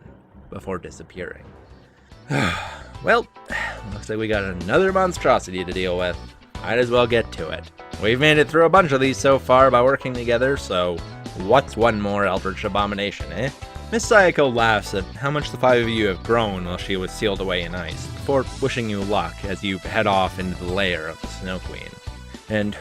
[SPEAKER 1] before disappearing. Well, looks like we got another monstrosity to deal with. Might as well get to it. We've made it through a bunch of these so far by working together, so what's one more eldritch abomination, eh? Miss Sayako laughs at how much the five of you have grown while she was sealed away in ice, before wishing you luck as you head off into the lair of the Snow Queen. And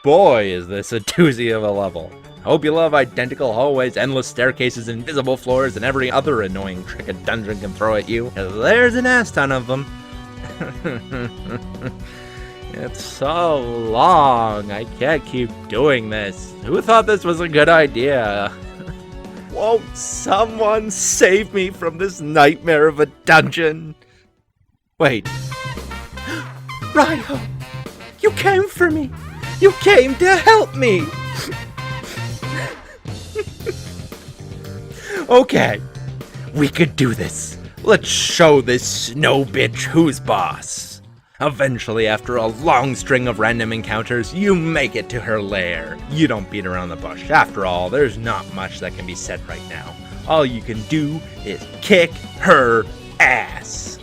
[SPEAKER 1] boy is this a doozy of a level. Hope you love identical hallways, endless staircases, invisible floors, and every other annoying trick a dungeon can throw at you, 'cause there's an ass ton of them. It's so long, I can't keep doing this. Who thought this was a good idea? Won't someone save me from this nightmare of a dungeon? Wait. Raiho! You came for me! You came to help me! Okay, we could do this. Let's show this snow bitch who's boss. Eventually, after a long string of random encounters, you make it to her lair. You don't beat around the bush. After all, there's not much that can be said right now. All you can do is kick her ass.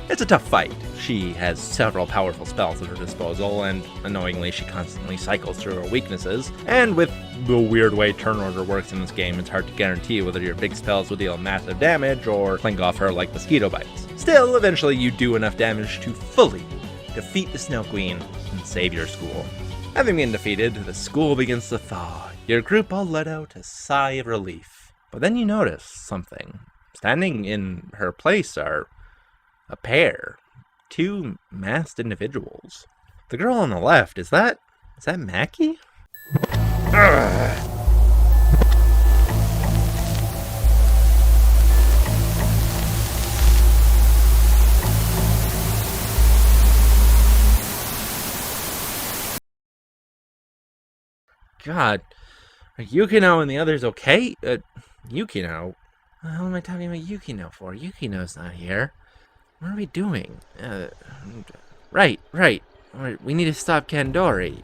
[SPEAKER 1] It's a tough fight. She has several powerful spells at her disposal, and annoyingly she constantly cycles through her weaknesses, and with the weird way turn order works in this game, it's hard to guarantee whether your big spells will deal massive damage or clink off her like mosquito bites. Still, eventually you do enough damage to fully defeat the Snow Queen and save your school. Having been defeated, the school begins to thaw. Your group all let out a sigh of relief. But then you notice something. Standing in her place are a pair. Two masked individuals. The girl on the left, is that Maki? Ugh. God, are Yukino and the others okay? Yukino? What the hell am I talking about Yukino for? Yukino's not here. What are we doing? Right. We need to stop Kandori.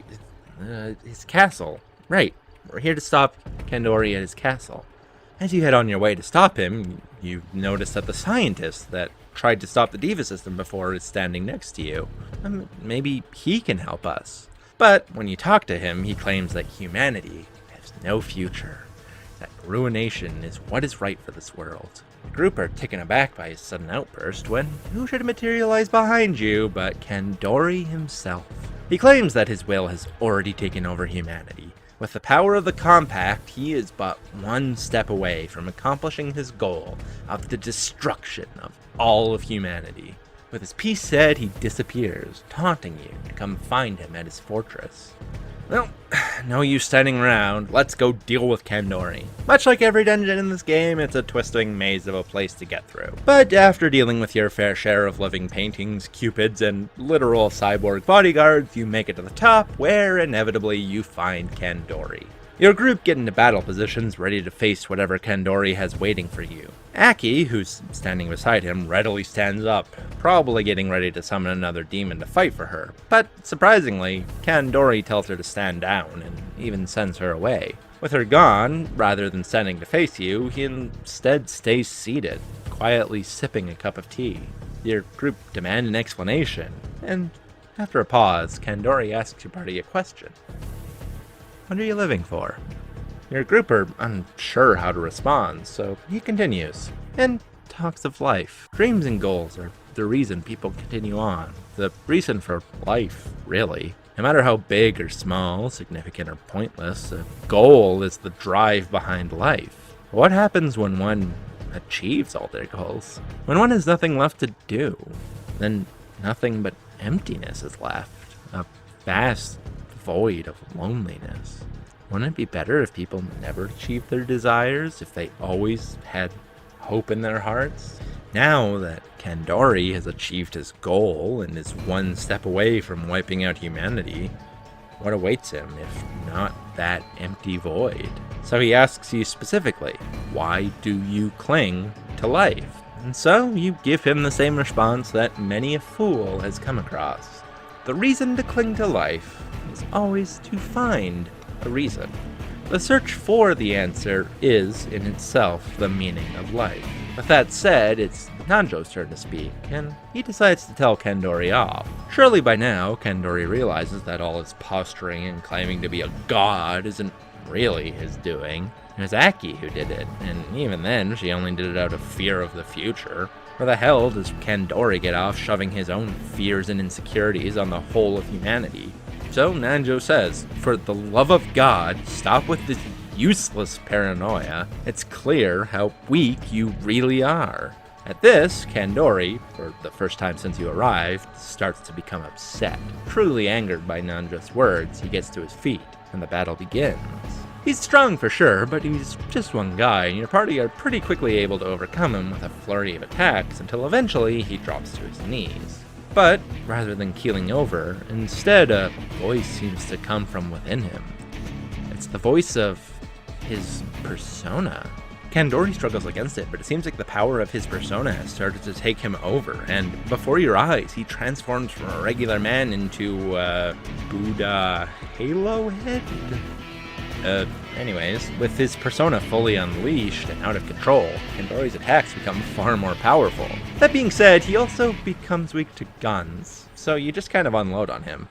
[SPEAKER 1] His castle. Right. We're here to stop Kandori at his castle. As you head on your way to stop him, you notice that the scientist that tried to stop the Diva system before is standing next to you. Maybe he can help us. But when you talk to him, he claims that humanity has no future. That ruination is what is right for this world. The group are taken aback by his sudden outburst when who should materialize behind you but Kandori himself. He claims that his will has already taken over humanity. With the power of the compact, he is but one step away from accomplishing his goal of the destruction of all of humanity. With his piece said, he disappears, taunting you to come find him at his fortress. Well, no use standing around, let's go deal with Kandori. Much like every dungeon in this game, it's a twisting maze of a place to get through. But after dealing with your fair share of living paintings, cupids, and literal cyborg bodyguards, you make it to the top, where inevitably you find Kandori. Your group get into battle positions ready to face whatever Kandori has waiting for you. Aki, who's standing beside him, readily stands up, probably getting ready to summon another demon to fight for her. But surprisingly, Kandori tells her to stand down and even sends her away. With her gone, rather than standing to face you, he instead stays seated, quietly sipping a cup of tea. Your group demand an explanation, and after a pause, Kandori asks your party a question. What are you living for? Your group are unsure how to respond, so he continues, and talks of life. Dreams and goals are the reason people continue on. The reason for life, really. No matter how big or small, significant or pointless, a goal is the drive behind life. What happens when one achieves all their goals? When one has nothing left to do, then nothing but emptiness is left, a vast void of loneliness. Wouldn't it be better if people never achieved their desires, if they always had hope in their hearts? Now that Kandori has achieved his goal and is one step away from wiping out humanity, what awaits him if not that empty void? So he asks you specifically, why do you cling to life? And so you give him the same response that many a fool has come across. The reason to cling to life is always to find a reason. The search for the answer is, in itself, the meaning of life. With that said, it's Nanjo's turn to speak, and he decides to tell Kandori off. Surely by now, Kandori realizes that all his posturing and claiming to be a god isn't really his doing. It was Aki who did it, and even then, she only did it out of fear of the future. Where the hell does Kandori get off shoving his own fears and insecurities on the whole of humanity? So Nanjo says, for the love of God, stop with this useless paranoia. It's clear how weak you really are. At this, Kandori, for the first time since you arrived, starts to become upset. Truly angered by Nanjo's words, he gets to his feet, and the battle begins. He's strong for sure, but he's just one guy, and your party are pretty quickly able to overcome him with a flurry of attacks until eventually he drops to his knees. But rather than keeling over, instead a voice seems to come from within him. It's the voice of his persona. Kandori struggles against it, but it seems like the power of his persona has started to take him over, and before your eyes, he transforms from a regular man into a Buddha halo head? Anyways, with his persona fully unleashed and out of control, Kandori's attacks become far more powerful. That being said, he also becomes weak to guns, so you just kind of unload on him.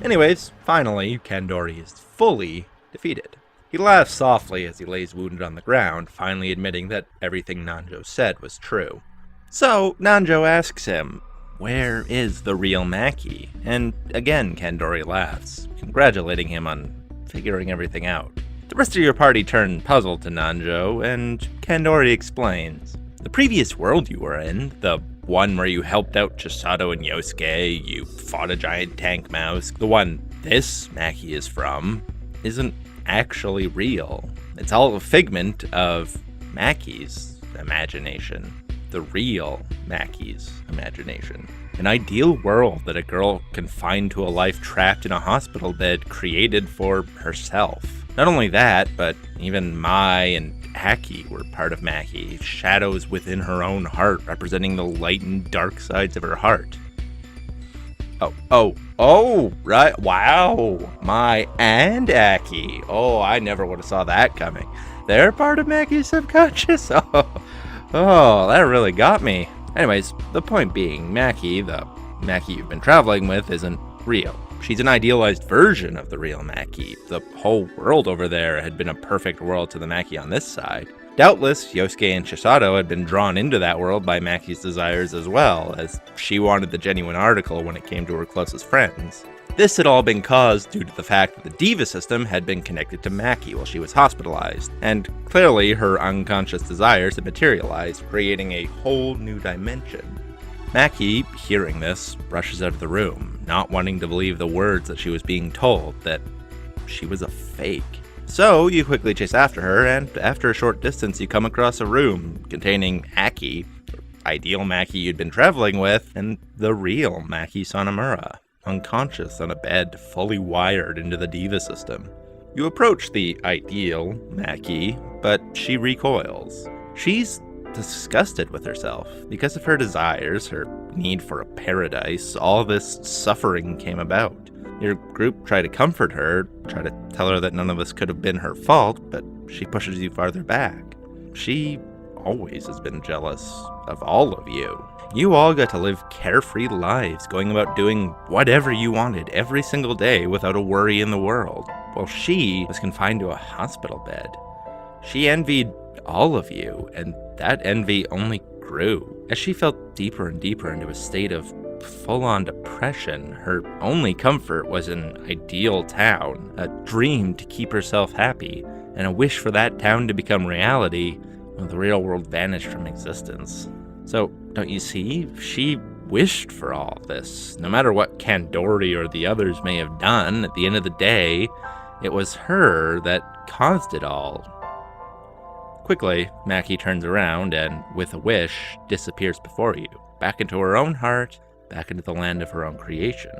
[SPEAKER 1] Anyways, finally, Kandori is fully defeated. He laughs softly as he lays wounded on the ground, finally admitting that everything Nanjo said was true. So, Nanjo asks him, where is the real Maki? And again, Kandori laughs, congratulating him on figuring everything out. The rest of your party turn puzzled to Nanjo, and Kandori explains. The previous world you were in, the one where you helped out Chisato and Yosuke, you fought a giant tank mouse, the one this Maki is from, isn't actually real. It's all a figment of Maki's imagination. The real Maki's imagination. An ideal world that a girl confined to a life trapped in a hospital bed created for herself. Not only that, but even Mai and Aki were part of Maki, shadows within her own heart representing the light and dark sides of her heart. Right, wow, Mai and Aki. Oh, I never would have saw that coming. They're part of Maki's subconscious? Oh, that really got me. Anyways, the point being, Maki, the Maki you've been traveling with, isn't real. She's an idealized version of the real Maki. The whole world over there had been a perfect world to the Maki on this side. Doubtless, Yosuke and Chisato had been drawn into that world by Maki's desires as well, as she wanted the genuine article when it came to her closest friends. This had all been caused due to the fact that the Diva system had been connected to Maki while she was hospitalized, and clearly her unconscious desires had materialized, creating a whole new dimension. Maki, hearing this, rushes out of the room, not wanting to believe the words that she was being told, that she was a fake. So you quickly chase after her, and after a short distance you come across a room containing Aki, the ideal Maki you'd been traveling with, and the real Maki Sonamura, unconscious on a bed fully wired into the Diva system. You approach the ideal Maki, but she recoils. She's disgusted with herself. Because of her desires, her need for a paradise, all this suffering came about. Your group try to comfort her, try to tell her that none of this could have been her fault, but she pushes you farther back. She always has been jealous of all of you. You all got to live carefree lives, going about doing whatever you wanted every single day without a worry in the world, while she was confined to a hospital bed. She envied all of you, and that envy only grew as she fell deeper and deeper into a state of full-on depression. Her only comfort was an ideal town, a dream to keep herself happy, and a wish for that town to become reality when the real world vanished from existence. So, don't you see? She wished for all this. No matter what Kandori or the others may have done, at the end of the day, it was her that caused it all. Quickly, Maki turns around and, with a wish, disappears before you, back into her own heart, back into the land of her own creation.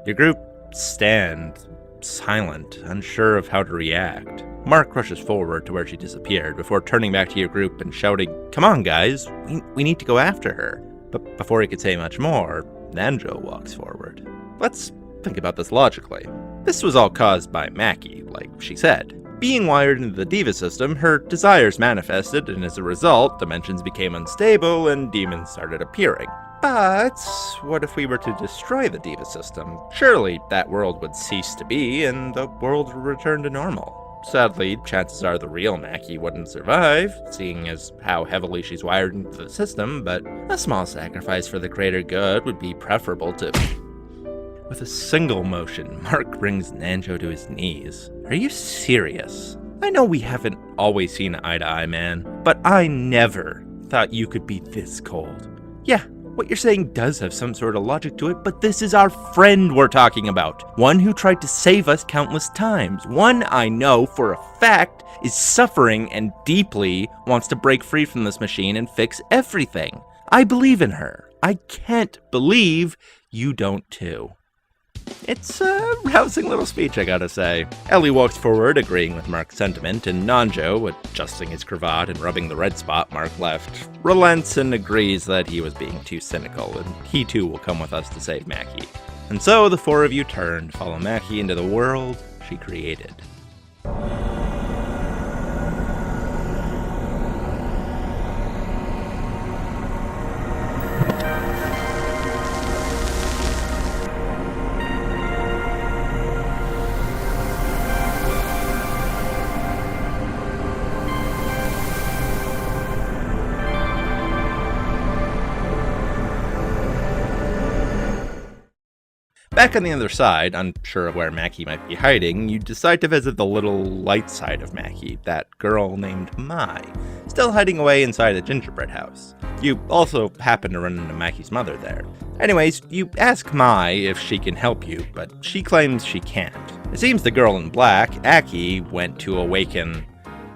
[SPEAKER 1] Your group stand silent, unsure of how to react. Mark rushes forward to where she disappeared before turning back to your group and shouting, "Come on, guys, we need to go after her." But before he could say much more, Nanjo walks forward. Let's think about this logically. This was all caused by Maki, like she said. Being wired into the Diva system, her desires manifested, and as a result, dimensions became unstable and demons started appearing. But what if we were to destroy the Diva system? Surely that world would cease to be, and the world would return to normal. Sadly, chances are the real Maki wouldn't survive, seeing as how heavily she's wired into the system, but a small sacrifice for the greater good would be preferable to... With a single motion, Mark brings Nanjo to his knees. Are you serious? I know we haven't always seen eye to eye, man, but I never thought you could be this cold. Yeah, what you're saying does have some sort of logic to it, but this is our friend we're talking about. One who tried to save us countless times. One I know for a fact is suffering and deeply wants to break free from this machine and fix everything. I believe in her. I can't believe you don't too. It's a rousing little speech, I gotta say. Ellie walks forward, agreeing with Mark's sentiment, and Nanjo, adjusting his cravat and rubbing the red spot Mark left, relents and agrees that he was being too cynical, and he too will come with us to save Maki. And so the four of you turn to follow Maki into the world she created. Back on the other side, unsure of where Maki might be hiding, you decide to visit the little light side of Maki, that girl named Mai, still hiding away inside a gingerbread house. You also happen to run into Maki's mother there. Anyways, you ask Mai if she can help you, but she claims she can't. It seems the girl in black, Aki, went to awaken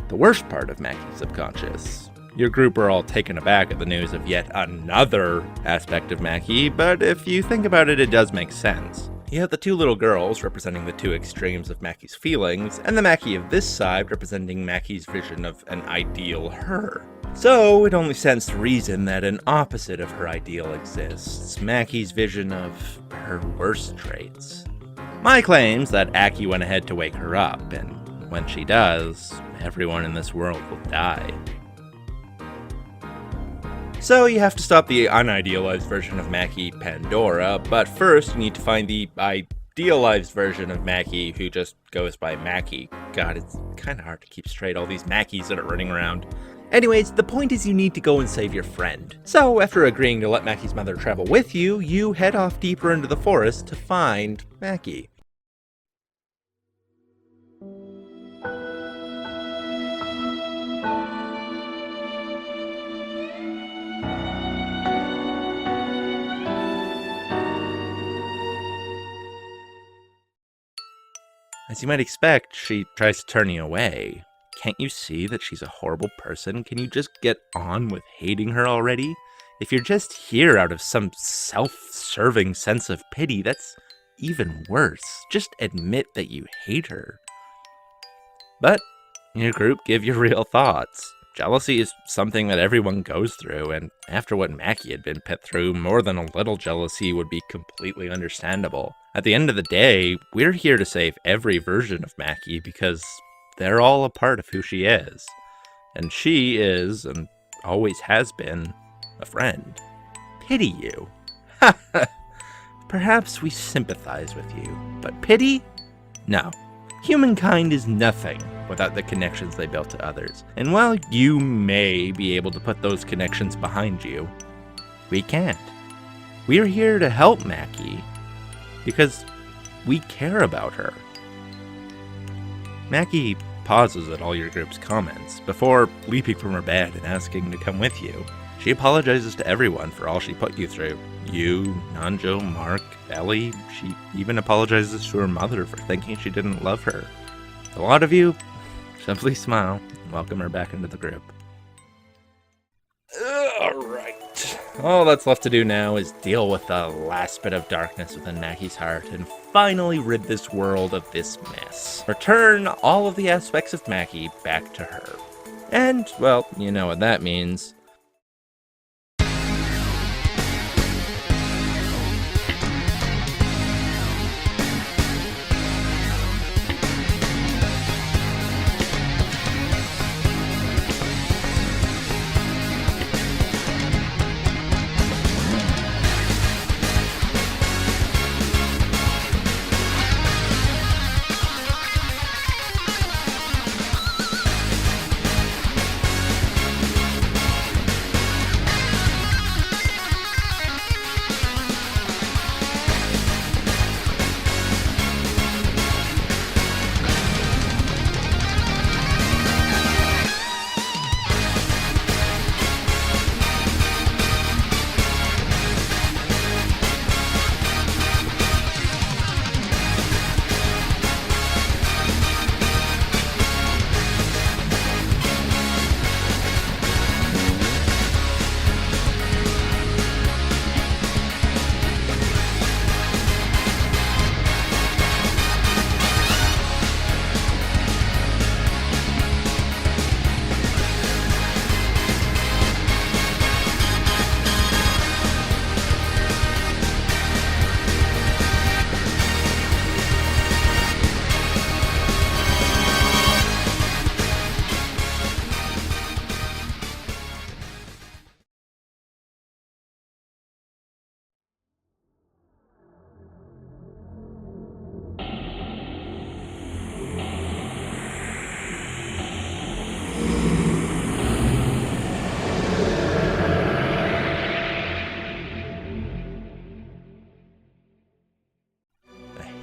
[SPEAKER 1] the worst part of Maki's subconscious. Your group are all taken aback at the news of yet another aspect of Maki, but if you think about it, it does make sense. You have the two little girls representing the two extremes of Maki's feelings, and the Maki of this side representing Maki's vision of an ideal her. So it only stands to reason that an opposite of her ideal exists, Maki's vision of her worst traits. Mai claims that Aki went ahead to wake her up, and when she does, everyone in this world will die. So you have to stop the unidealized version of Maki, Pandora, but first you need to find the idealized version of Maki who just goes by Maki. God, it's kind of hard to keep straight all these Makis that are running around. Anyways, the point is you need to go and save your friend. So after agreeing to let Maki's mother travel with you, you head off deeper into the forest to find Maki. As you might expect, she tries to turn you away. Can't you see that she's a horrible person? Can you just get on with hating her already? If you're just here out of some self-serving sense of pity, that's even worse. Just admit that you hate her. But your group give you real thoughts. Jealousy is something that everyone goes through, and after what Maki had been put through, more than a little jealousy would be completely understandable. At the end of the day, we're here to save every version of Maki because they're all a part of who she is. And she is, and always has been, a friend. Pity you. Perhaps we sympathize with you, but pity? No. Humankind is nothing without the connections they built to others. And while you may be able to put those connections behind you, we can't. We're here to help Maki, because we care about her. Maki pauses at all your group's comments before leaping from her bed and asking to come with you. She apologizes to everyone for all she put you through. You, Nanjo, Mark, Ellie. She even apologizes to her mother for thinking she didn't love her. A lot of you simply smile and welcome her back into the group. Alright. All that's left to do now is deal with the last bit of darkness within Maki's heart and finally rid this world of this mess. Return all of the aspects of Maki back to her. And, well, you know what that means.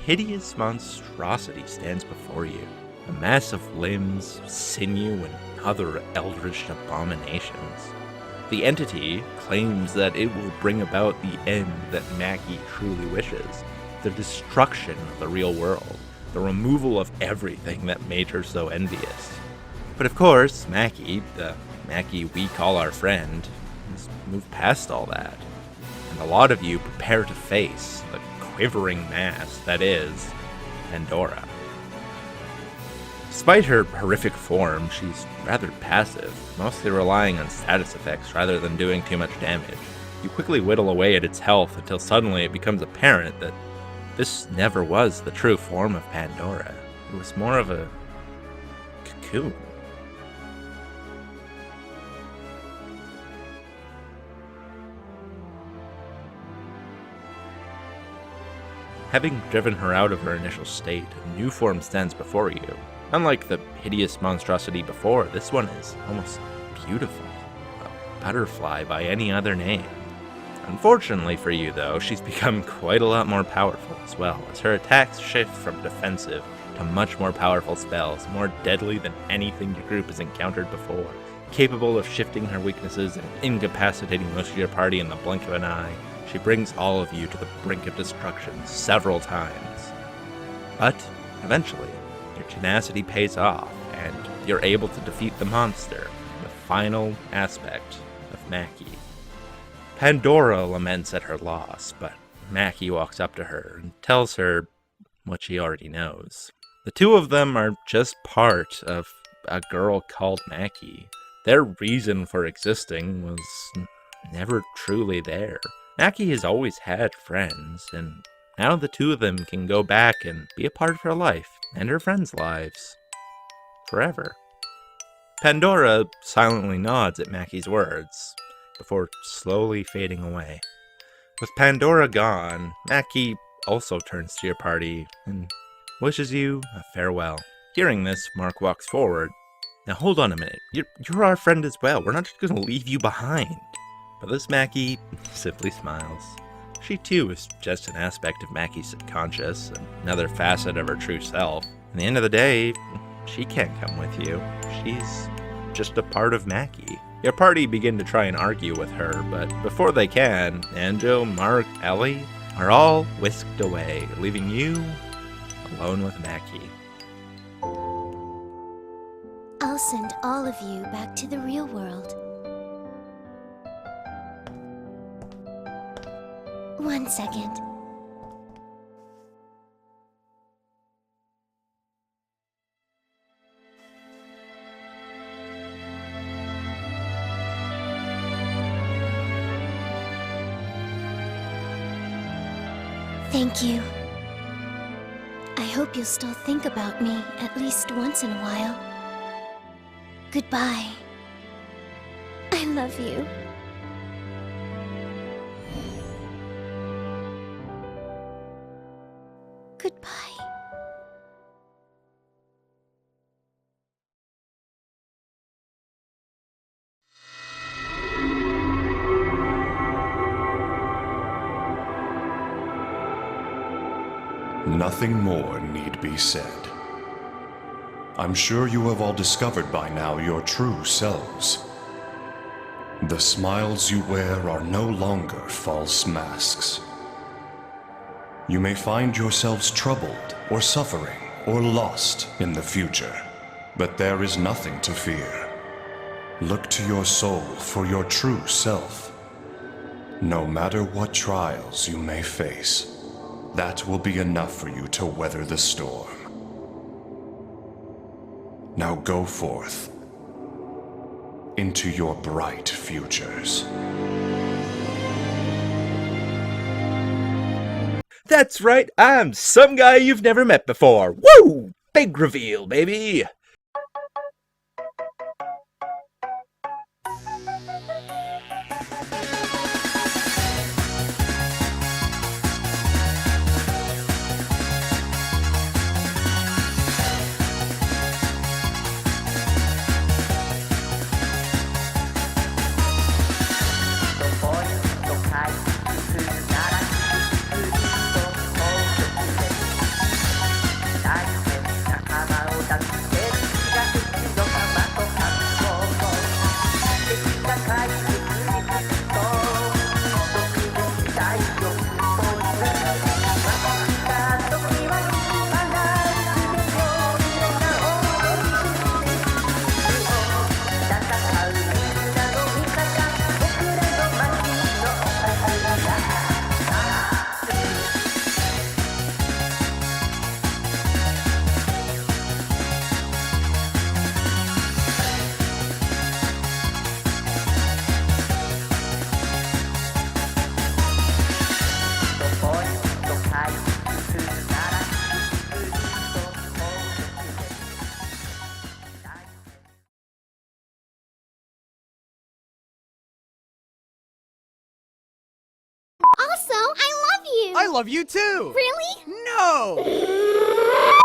[SPEAKER 1] Hideous monstrosity stands before you, a mass of limbs, sinew, and other eldritch abominations. The entity claims that it will bring about the end that Maki truly wishes, the destruction of the real world, the removal of everything that made her so envious. But of course, Maki, the Maki we call our friend, has moved past all that, and a lot of you prepare to face the quivering mass that is Pandora. Despite her horrific form, she's rather passive, mostly relying on status effects rather than doing too much damage. You quickly whittle away at its health until suddenly it becomes apparent that this never was the true form of Pandora. It was more of a cocoon. Having driven her out of her initial state, a new form stands before you. Unlike the hideous monstrosity before, this one is almost beautiful. A butterfly by any other name. Unfortunately for you, though, she's become quite a lot more powerful as well, as her attacks shift from defensive to much more powerful spells, more deadly than anything your group has encountered before, capable of shifting her weaknesses and incapacitating most of your party in the blink of an eye. She brings all of you to the brink of destruction several times. But, eventually, your tenacity pays off, and you're able to defeat the monster, the final aspect of Maki. Pandora laments at her loss, but Maki walks up to her and tells her what she already knows. The two of them are just part of a girl called Maki. Their reason for existing was never truly there. Maki has always had friends, and now the two of them can go back and be a part of her life and her friends' lives. Forever. Pandora silently nods at Maki's words, before slowly fading away. With Pandora gone, Maki also turns to your party and wishes you a farewell. Hearing this, Mark walks forward. Now hold on a minute, you're our friend as well, we're not just gonna leave you behind. But this Maki simply smiles. She too is just an aspect of Maki's subconscious, another facet of her true self. At the end of the day, she can't come with you. She's just a part of Maki. Your party begin to try and argue with her, but before they can, Anjo, Mark, Ellie are all whisked away, leaving you alone with Maki.
[SPEAKER 7] I'll send all of you back to the real world. 1 second. Thank you. I hope you'll still think about me at least once in a while. Goodbye. I love you. Goodbye.
[SPEAKER 9] Nothing more need be said. I'm sure you have all discovered by now your true selves. The smiles you wear are no longer false masks. You may find yourselves troubled or suffering or lost in the future, but there is nothing to fear. Look to your soul for your true self. No matter what trials you may face, that will be enough for you to weather the storm. Now go forth into your bright futures.
[SPEAKER 1] That's right, I'm some guy you've never met before. Woo! Big reveal, baby!
[SPEAKER 7] Also, I love you!
[SPEAKER 6] I love you too!
[SPEAKER 7] Really?
[SPEAKER 6] No!